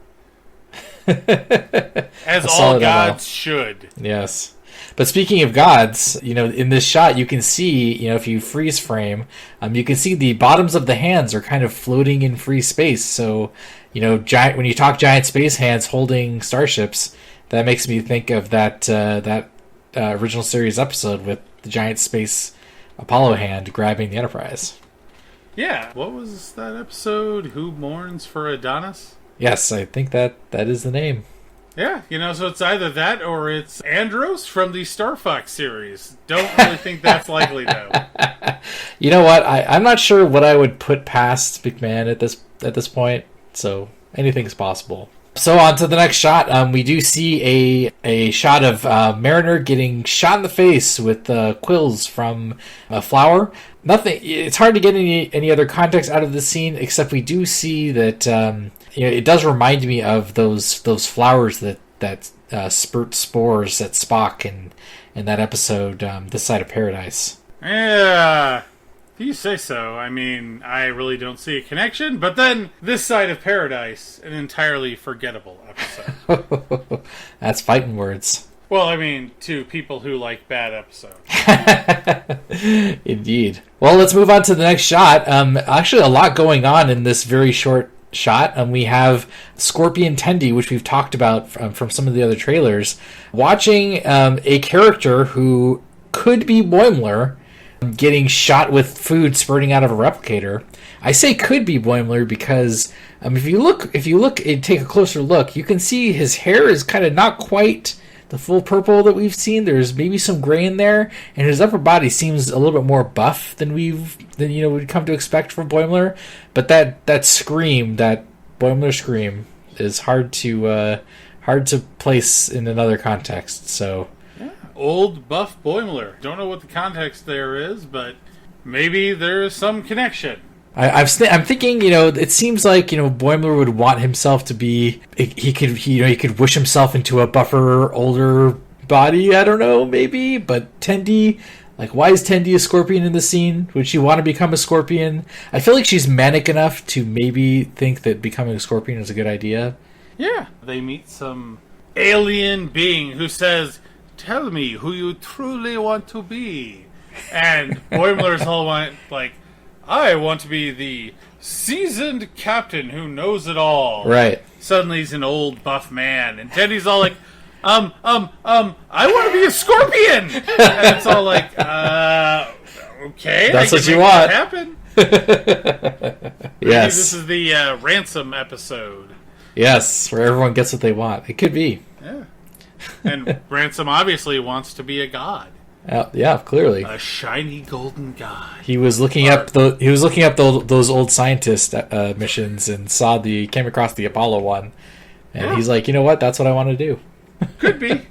As all gods should. Yes. But speaking of gods, in this shot you can see, if you freeze frame, you can see the bottoms of the hands are kind of floating in free space. So, when you talk giant space hands holding starships, that makes me think of that original series episode with the giant space Apollo hand grabbing the Enterprise. Yeah, what was that episode? Who Mourns for Adonis? Yes, I think that is the name. Yeah, so it's either that or it's Andros from the Star Fox series. Don't really think that's likely, though. You know what? I'm not sure what I would put past McMahon at this point, so anything's possible. So on to the next shot. We do see a shot of Mariner getting shot in the face with quills from a flower. Nothing. It's hard to get any other context out of this scene, except we do see that it does remind me of those flowers that spurt spores at Spock in that episode, This Side of Paradise. Yeah. If you say so. I mean, I really don't see a connection, but then This Side of Paradise, an entirely forgettable episode. That's fighting words. Well, I mean, to people who like bad episodes. Indeed. Well, let's move on to the next shot. Actually, a lot going on in this very short shot. We have Scorpion Tendi, which we've talked about from some of the other trailers, watching a character who could be Boimler getting shot with food spurting out of a replicator. I say could be Boimler because if you look and take a closer look, you can see his hair is kind of not quite the full purple that we've seen. There's maybe some gray in there, and his upper body seems a little bit more buff than we'd come to expect from Boimler. But that scream, that Boimler scream, is hard to place in another context. So. Old buff Boimler. Don't know what the context there is, but maybe there is some connection. I'm thinking, it seems like, Boimler would want himself to be, he could wish himself into a buffer, older body, I don't know, maybe, but Tendi, why is Tendi a scorpion in the scene? Would she want to become a scorpion? I feel like she's manic enough to maybe think that becoming a scorpion is a good idea. Yeah. They meet some alien being who says, "Tell me who you truly want to be." And Boimler's all like, "I want to be the seasoned captain who knows it all." Right. Suddenly he's an old buff man. And Teddy's all like, I want to be a scorpion! And it's all like, okay. That's what you want. Happen. Yes. This is the ransom episode. Yes, where everyone gets what they want. It could be. Yeah. And Ransom obviously wants to be a god. Yeah, clearly. A shiny golden god. He was looking up those old scientist missions and came across the Apollo one, and he's like, you know what? That's what I want to do. Could be.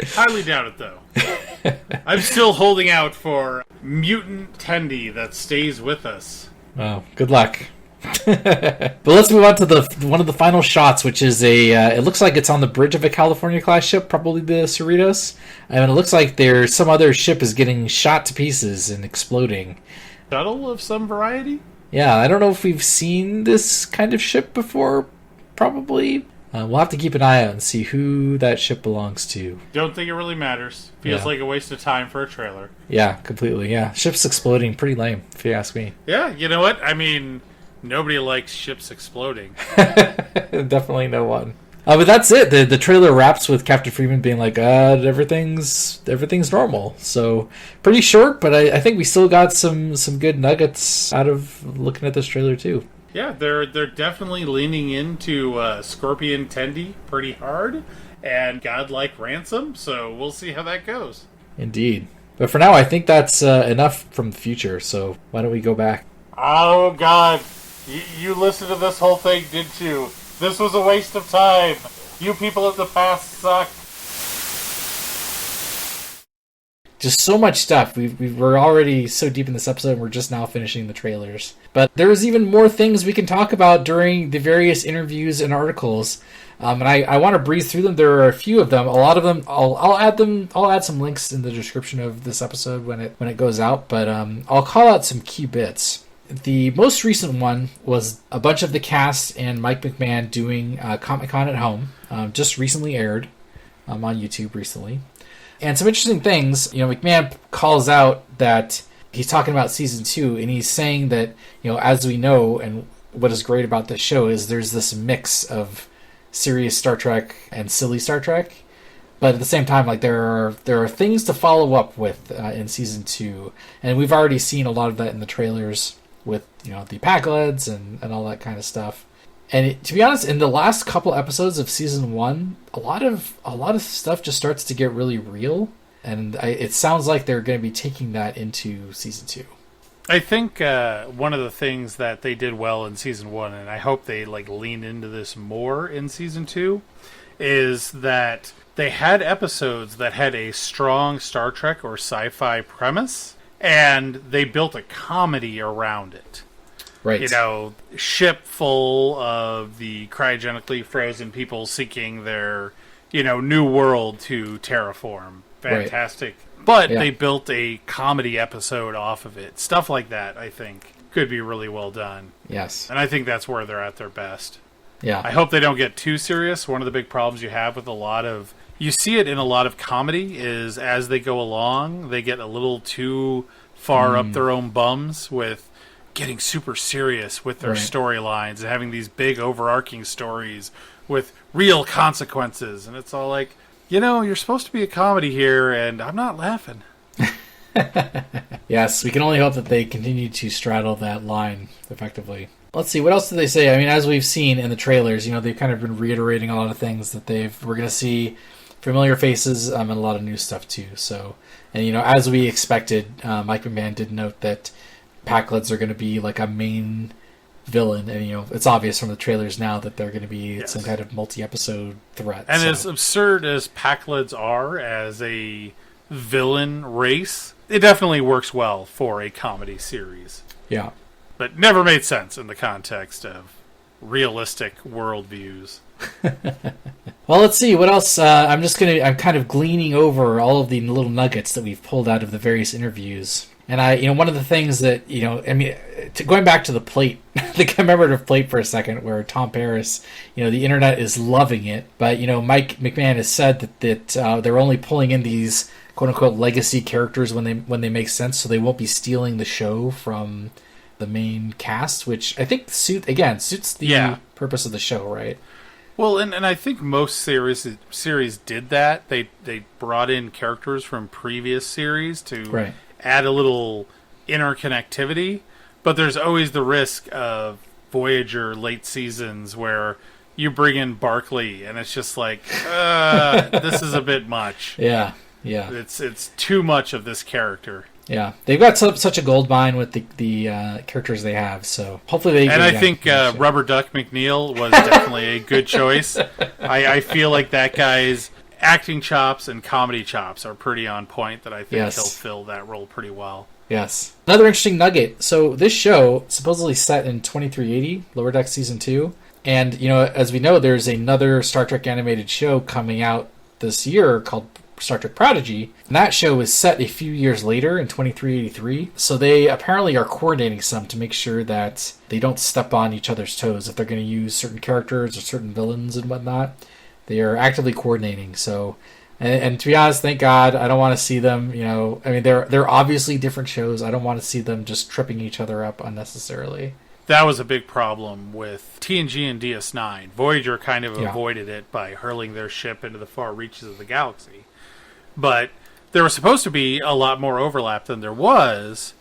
Highly doubt it though. I'm still holding out for mutant Tendi that stays with us. Oh, good luck. But let's move on to one of the final shots, which is it looks like it's on the bridge of a California class ship, probably the Cerritos, and it looks like there's some other ship is getting shot to pieces and exploding. Shuttle of some variety? Yeah, I don't know if we've seen this kind of ship before. Probably. We'll have to keep an eye out and see who that ship belongs to. Don't think it really matters. Feels like a waste of time for a trailer. Yeah, completely. Yeah, ship's exploding, pretty lame, if you ask me. Yeah, you know what? I mean, nobody likes ships exploding. Definitely no one. But that's it. The trailer wraps with Captain Freeman being like, everything's normal. So pretty short, but I think we still got some good nuggets out of looking at this trailer too. Yeah, they're definitely leaning into Scorpion Tendi pretty hard and Godlike Ransom, so we'll see how that goes. Indeed. But for now, I think that's enough from the future, so why don't we go back? Oh, God. You listened to this whole thing, didn't you? This was a waste of time. You people of the past suck. Just so much stuff. We're already so deep in this episode, and we're just now finishing the trailers. But there's even more things we can talk about during the various interviews and articles. And I want to breeze through them. There are a few of them. A lot of them, I'll add some links in the description of this episode when it goes out. But I'll call out some key bits. The most recent one was a bunch of the cast and Mike McMahon doing Comic-Con at Home. Just recently aired on YouTube recently. And some interesting things, McMahon calls out that he's talking about season 2, and he's saying that, as we know, and what is great about this show is there's this mix of serious Star Trek and silly Star Trek, but at the same time, like there are things to follow up with in season 2, and we've already seen a lot of that in the trailers with the Packlets and all that kind of stuff. And to be honest, in the last couple episodes of season 1, a lot of stuff just starts to get really real, and it sounds like they're going to be taking that into season 2. I think one of the things that they did well in season 1, and I hope they lean into this more in season 2, is that they had episodes that had a strong Star Trek or sci-fi premise, and they built a comedy around it. Right. Ship full of the cryogenically frozen people seeking their, new world to terraform. Fantastic. Right. But they built a comedy episode off of it. Stuff like that, I think, could be really well done. Yes. And I think that's where they're at their best. Yeah. I hope they don't get too serious. One of the big problems you have with you see it in a lot of comedy is as they go along, they get a little too far up their own bums with getting super serious with their storylines and having these big overarching stories with real consequences. And it's all like, you're supposed to be a comedy here, and I'm not laughing. Yes, we can only hope that they continue to straddle that line effectively. Let's see, what else did they say? I mean, as we've seen in the trailers, they've kind of been reiterating a lot of things that we're going to see familiar faces and a lot of new stuff too. So, and as we expected, Mike McMahon did note that Packlets are going to be like a main villain, and it's obvious from the trailers now that they're going to be some kind of multi-episode threat. And as absurd as Packlets are as a villain race, it definitely works well for a comedy series. Yeah. But never made sense in the context of realistic worldviews. Well, let's see what else. I'm kind of gleaning over all of the little nuggets that we've pulled out of the various interviews. And one of the things that, going back to the plate, the commemorative plate for a second, where Tom Paris, the internet is loving it. But, Mike McMahon has said that they're only pulling in these quote unquote legacy characters when they make sense. So they won't be stealing the show from the main cast, which I think suits the purpose of the show, right? Well, and I think most series did that. They brought in characters from previous series to add a little interconnectivity, but there's always the risk of Voyager late seasons where you bring in Barclay and it's just like, this is a bit much. Yeah. It's too much of this character. Yeah, they've got such a gold mine with the characters they have, so hopefully they... And I think Rubber Duck McNeil was definitely a good choice. I feel like that guy's acting chops and comedy chops are pretty on point, that I think he'll fill that role pretty well. Yes. Another interesting nugget. So this show, supposedly set in 2380, Lower Deck Season 2, and, as we know, there's another Star Trek animated show coming out this year called Star Trek Prodigy, and that show is set a few years later in 2383, so they apparently are coordinating some to make sure that they don't step on each other's toes if they're going to use certain characters or certain villains and whatnot. They are actively coordinating, so and to be honest, thank God, I don't want to see them, they're obviously different shows. I don't want to see them just tripping each other up unnecessarily. that was a big problem with TNG and DS9. Voyager kind of avoided it by hurling their ship into the far reaches of the galaxy. But there was supposed to be a lot more overlap than there was,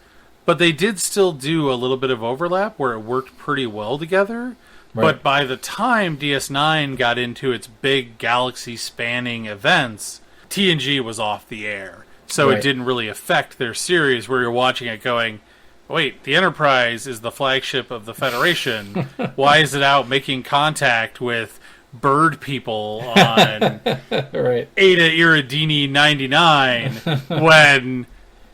but they did still do a little bit of overlap where it worked pretty well together. Right. But by the time DS9 got into its big galaxy-spanning events, TNG was off the air. So It didn't really affect their series where you're watching it going, wait, the Enterprise is the flagship of the Federation. Why is it out making contact with bird people on Eta Iridini 99 when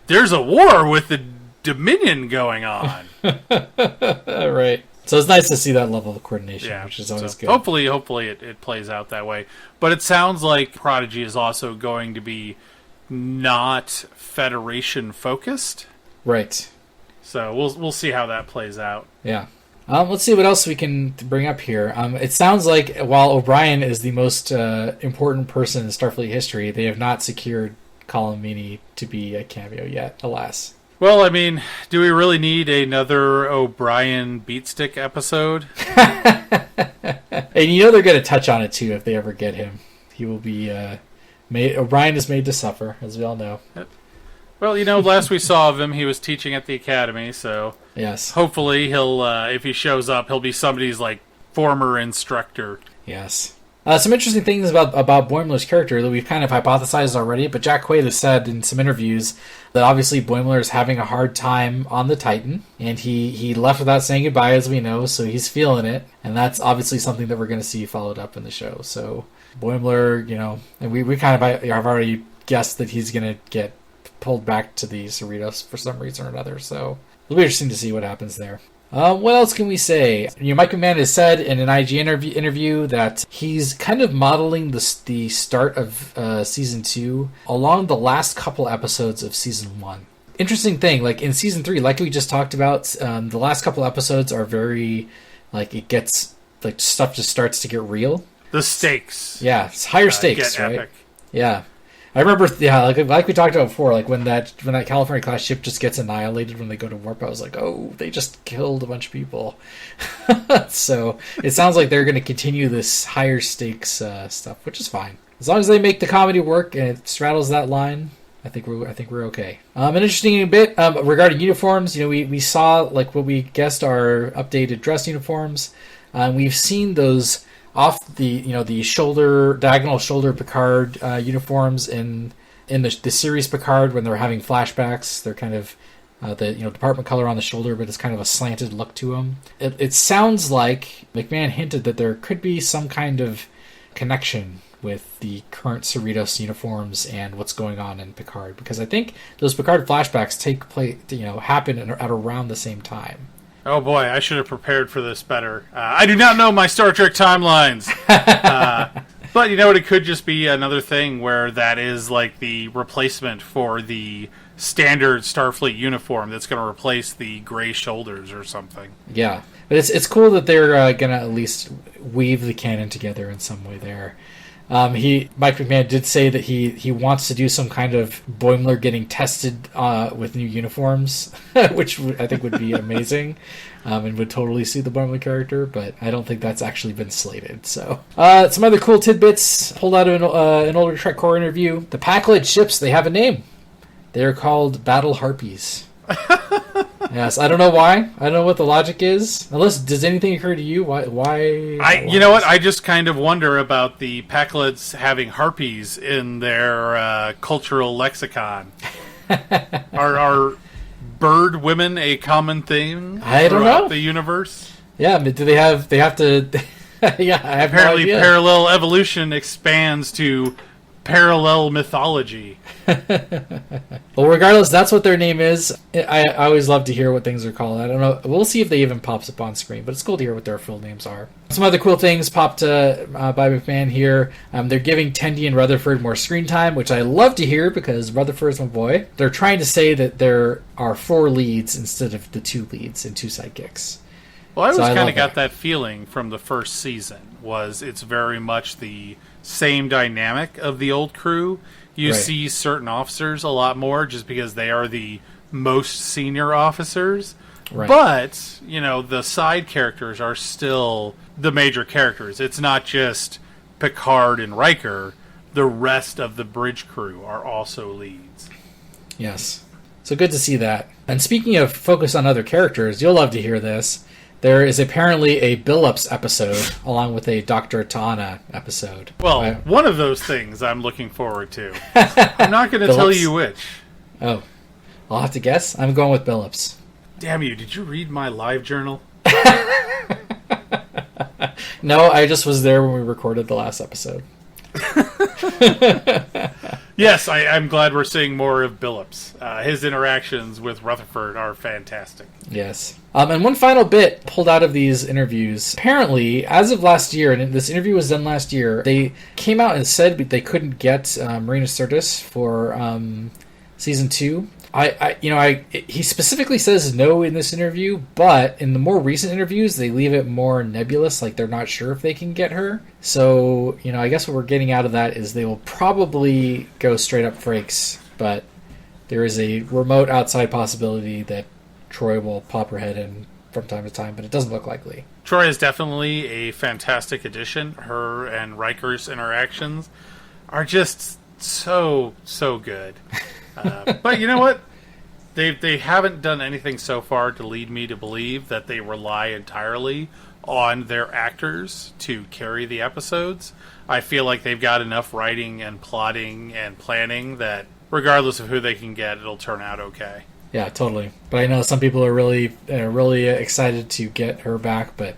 there's a war with the Dominion going on? Right. So it's nice to see that level of coordination, which is always good. Hopefully it plays out that way. But it sounds like Prodigy is also going to be not Federation focused. Right. So we'll see how that plays out. Yeah. Let's see what else we can bring up here. It sounds like while O'Brien is the most important person in Starfleet history, they have not secured Colin Meaney to be a cameo yet, alas. Well, I mean, do we really need another O'Brien beatstick episode? And you know they're going to touch on it too if they ever get him. He will be O'Brien is made to suffer, as we all know. Well, last we saw of him, he was teaching at the academy, so yes, hopefully he'll, if he shows up, he'll be somebody's former instructor. Yes. Some interesting things about Boimler's character that we've kind of hypothesized already, but Jack Quaid has said in some interviews that obviously Boimler is having a hard time on the Titan, and he left without saying goodbye, as we know, so he's feeling it, and that's obviously something that we're going to see followed up in the show. So Boimler, and we kind of have already guessed that he's going to get pulled back to the Cerritos for some reason or another, so it'll be interesting to see what happens there. What else can we say? Mike McMahon has said in an IG interview that he's kind of modeling the start of Season 2 along the last couple episodes of Season 1. Interesting thing, in Season 3, like we just talked about, the last couple episodes are very, it gets, stuff just starts to get real. The stakes. Yeah, it's higher stakes, right? Epic. Yeah. I remember, like we talked about before, when that California class ship just gets annihilated when they go to warp, I was like, oh, they just killed a bunch of people. So it sounds like they're going to continue this higher stakes stuff, which is fine as long as they make the comedy work and it straddles that line. I think we're okay. An interesting bit regarding uniforms. We saw what we guessed are updated dress uniforms. We've seen those off the the diagonal shoulder Picard uniforms in the series Picard when they're having flashbacks. They're kind of the department color on the shoulder, but it's kind of a slanted look to them. It sounds like McMahon hinted that there could be some kind of connection with the current Cerritos uniforms and what's going on in Picard, because I think those Picard flashbacks take place, happen at around the same time. Oh boy, I should have prepared for this better. I do not know my Star Trek timelines. But it could just be another thing where that is the replacement for the standard Starfleet uniform that's going to replace the gray shoulders or something. Yeah, but it's cool that they're going to at least weave the canon together in some way there. Mike McMahon did say that he wants to do some kind of Boimler getting tested with new uniforms, which I think would be amazing, and would totally suit the Boimler character, but I don't think that's actually been slated. So, some other cool tidbits pulled out of an older Trek Core interview. The Packlet ships, they have a name. They're called Battle Harpies. Yes, I don't know why. I don't know what the logic is. Unless, does anything occur to you? Why? You know what? I just kind of wonder about the Packlets having harpies in their cultural lexicon. Are bird women a common thing? I don't know. The universe? Yeah, but do they have to? Yeah, I have apparently no idea. Parallel evolution expands to parallel mythology. Well, regardless, that's what their name is. I always love to hear what things are called. I don't know. We'll see if they even pops up on screen, but it's cool to hear what their full names are. Some other cool things popped by McMahon here. They're giving Tendi and Rutherford more screen time, which I love to hear because Rutherford's my boy. They're trying to say that there are 4 leads instead of the 2 leads and 2 sidekicks. Well, I always kind of got that feeling from the first season. It's very much the same dynamic of the old crew. You see certain officers a lot more just because they are the most senior officers. Right. But, the side characters are still the major characters. It's not just Picard and Riker. The rest of the bridge crew are also leads. Yes. So good to see that. And speaking of focus on other characters, you'll love to hear this. There is apparently a Billups episode along with a Dr. Tana episode. Well, one of those things I'm looking forward to. I'm not going to tell you which. Oh. I'll have to guess. I'm going with Billups. Damn you. Did you read my live journal? No, I just was there when we recorded the last episode. Yes, I'm glad we're seeing more of Billups. His interactions with Rutherford are fantastic. Yes. And one final bit pulled out of these interviews. Apparently, as of last year, and this interview was done last year, they came out and said they couldn't get Marina Sirtis for season 2. He specifically says no in this interview, but in the more recent interviews, they leave it more nebulous, like they're not sure if they can get her. So, I guess what we're getting out of that is they will probably go straight up Frakes, but there is a remote outside possibility that Troy will pop her head in from time to time, but it doesn't look likely. Troy is definitely a fantastic addition. Her and Riker's interactions are just so good. But you know what? They haven't done anything so far to lead me to believe that they rely entirely on their actors to carry the episodes. I feel like they've got enough writing and plotting and planning that regardless of who they can get, it'll turn out okay. Yeah, totally. But I know some people are really excited to get her back, but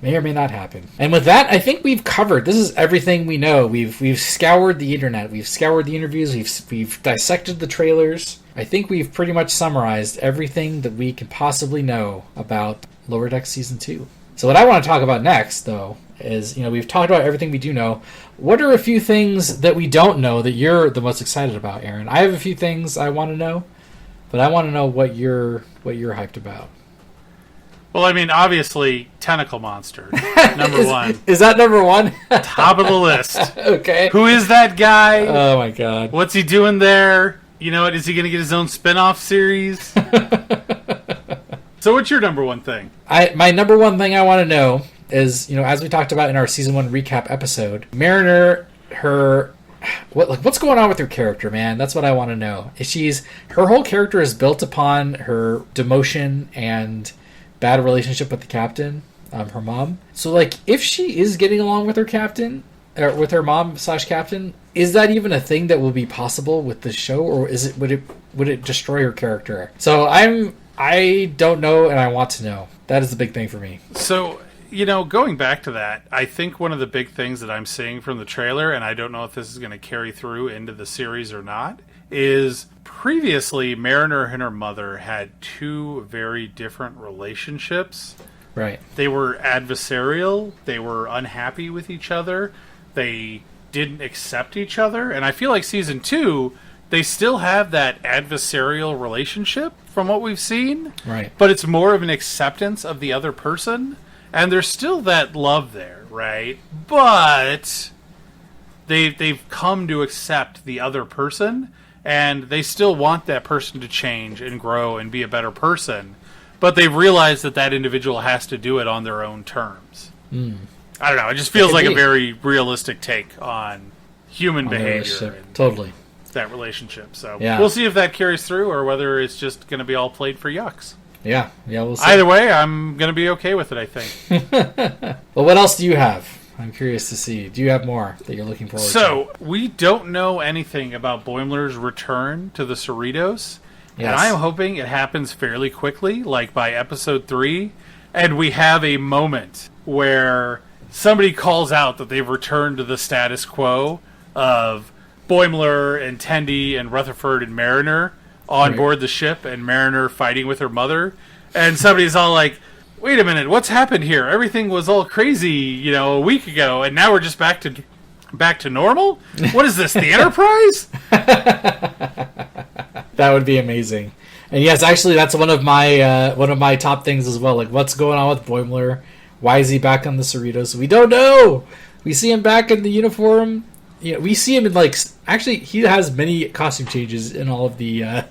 may or may not happen. And with that, I think we've covered. This is everything we know. We've scoured the internet. We've scoured the interviews. We've dissected the trailers. I think we've pretty much summarized everything that we can possibly know about Lower Decks Season 2. So what I want to talk about next, though, is, we've talked about everything we do know. What are a few things that we don't know that you're the most excited about, Aaron? I have a few things I want to know, but I want to know what you're hyped about. Well, obviously, Tentacle Monster, number one. Is that number one? Top of the list. Okay. Who is that guy? Oh, my God. What's he doing there? You know what? Is he going to get his own spin-off series? So what's your number one thing? My number one thing I want to know is, as we talked about in our Season 1 recap episode, Mariner, what's going on with her character, man? That's what I want to know. Her whole character is built upon her demotion and bad relationship with the captain, her mom. So, if she is getting along with her captain, or with her mom / captain, is that even a thing that will be possible with this show, or would it destroy her character? So I don't know, and I want to know. That is the big thing for me. So, going back to that, I think one of the big things that I'm seeing from the trailer, and I don't know if this is going to carry through into the series or not, is previously Mariner and her mother had two very different relationships. Right. They were adversarial. They were unhappy with each other. They didn't accept each other. And I feel like Season 2, they still have that adversarial relationship from what we've seen. Right. But it's more of an acceptance of the other person. And there's still that love there, right? But they've come to accept the other person, and they still want that person to change and grow and be a better person. But they've realized that individual has to do it on their own terms. I don't know. It just feels like a very realistic take on human behavior. Totally. That relationship. So yeah. We'll see if that carries through or whether it's just going to be all played for yucks. Yeah, we'll see. Either way, I'm going to be okay with it, I think. Well, what else do you have? I'm curious to see. Do you have more that you're looking forward to? So, we don't know anything about Boimler's return to the Cerritos. Yes. And I am hoping it happens fairly quickly, like by episode 3, and we have a moment where somebody calls out that they've returned to the status quo of Boimler and Tendi and Rutherford and Mariner on board the ship, and Mariner fighting with her mother, and somebody's all like, wait a minute, what's happened here? Everything was all crazy, a week ago, and now we're just back to normal? What is this, the Enterprise? That would be amazing. And yes, actually, that's one of my top things as well. Like, what's going on with Boimler? Why is he back on the Cerritos? We don't know. We see him back in the uniform. We see him in actually, he has many costume changes in all of the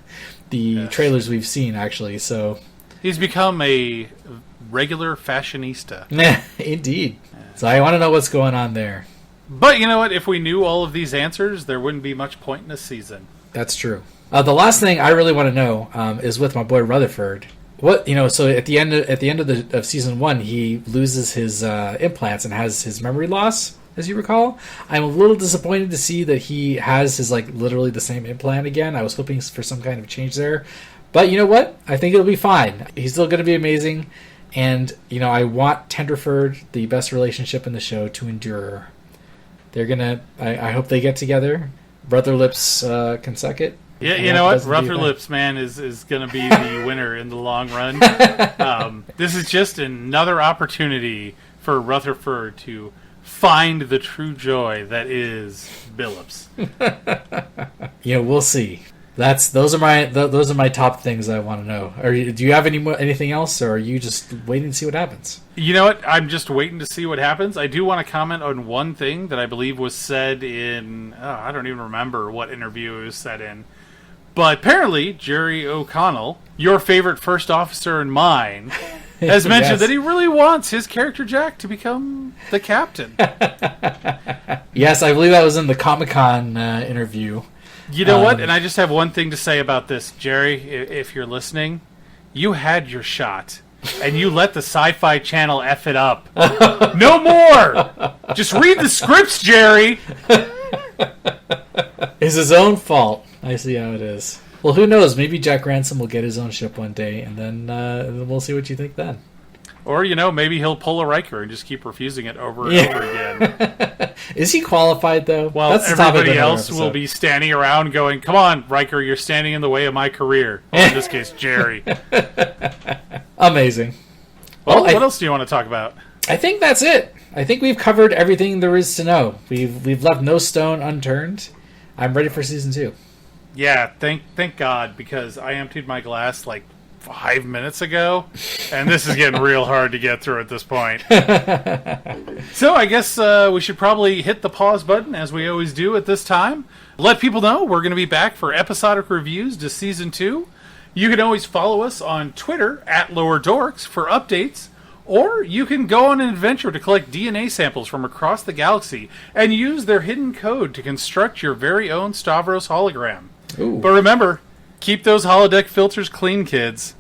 trailers we've seen. Actually, so He's become a regular fashionista. Indeed. So I want to know what's going on there. But you know what? If we knew all of these answers, there wouldn't be much point in this season. That's true. The last thing I really want to know is with my boy Rutherford. What so at the end of season 1, he loses his implants and has his memory loss, as you recall. I'm a little disappointed to see that he has his literally the same implant again. I was hoping for some kind of change there, but you know what? I think it'll be fine. He's still going to be amazing, and I want Tenderford, the best relationship in the show, to endure. They're gonna. I hope they get together. Brother Lips can suck it. Yeah, you know what? Ruther Lips, man, is going to be the winner in the long run. This is just another opportunity for Rutherford to find the true joy that is Billups. We'll see. Those are my top things I want to know. Do you have anything else, or are you just waiting to see what happens? You know what? I'm just waiting to see what happens. I do want to comment on one thing that I believe was said in I don't even remember what interview it was said in. But apparently, Jerry O'Connell, your favorite first officer and mine, has mentioned that he really wants his character Jack to become the captain. Yes, I believe that was in the Comic-Con interview. You know what? And I just have one thing to say about this, Jerry, if you're listening. You had your shot, and you let the Sci-Fi Channel F it up. No more! Just read the scripts, Jerry! It's his own fault. I see how it is. Well, who knows? Maybe Jack Ransom will get his own ship one day, and then we'll see what you think then. Or, maybe he'll pull a Riker and just keep refusing it over and over again. Is he qualified, though? Well, everybody else will be standing around going, come on, Riker, you're standing in the way of my career. Or in this case, Jerry. Amazing. Well, what else do you want to talk about? I think that's it. I think we've covered everything there is to know. We've left no stone unturned. I'm ready for season 2. Yeah, thank God, because I emptied my glass 5 minutes ago, and this is getting real hard to get through at this point. So I guess we should probably hit the pause button, as we always do at this time. Let people know we're going to be back for episodic reviews to Season 2. You can always follow us on Twitter, @LowerDorks, for updates, or you can go on an adventure to collect DNA samples from across the galaxy and use their hidden code to construct your very own Stavros hologram. Ooh. But remember, keep those holodeck filters clean, kids.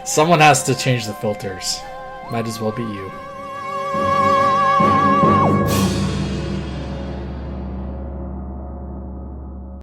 Someone has to change the filters. Might as well be you.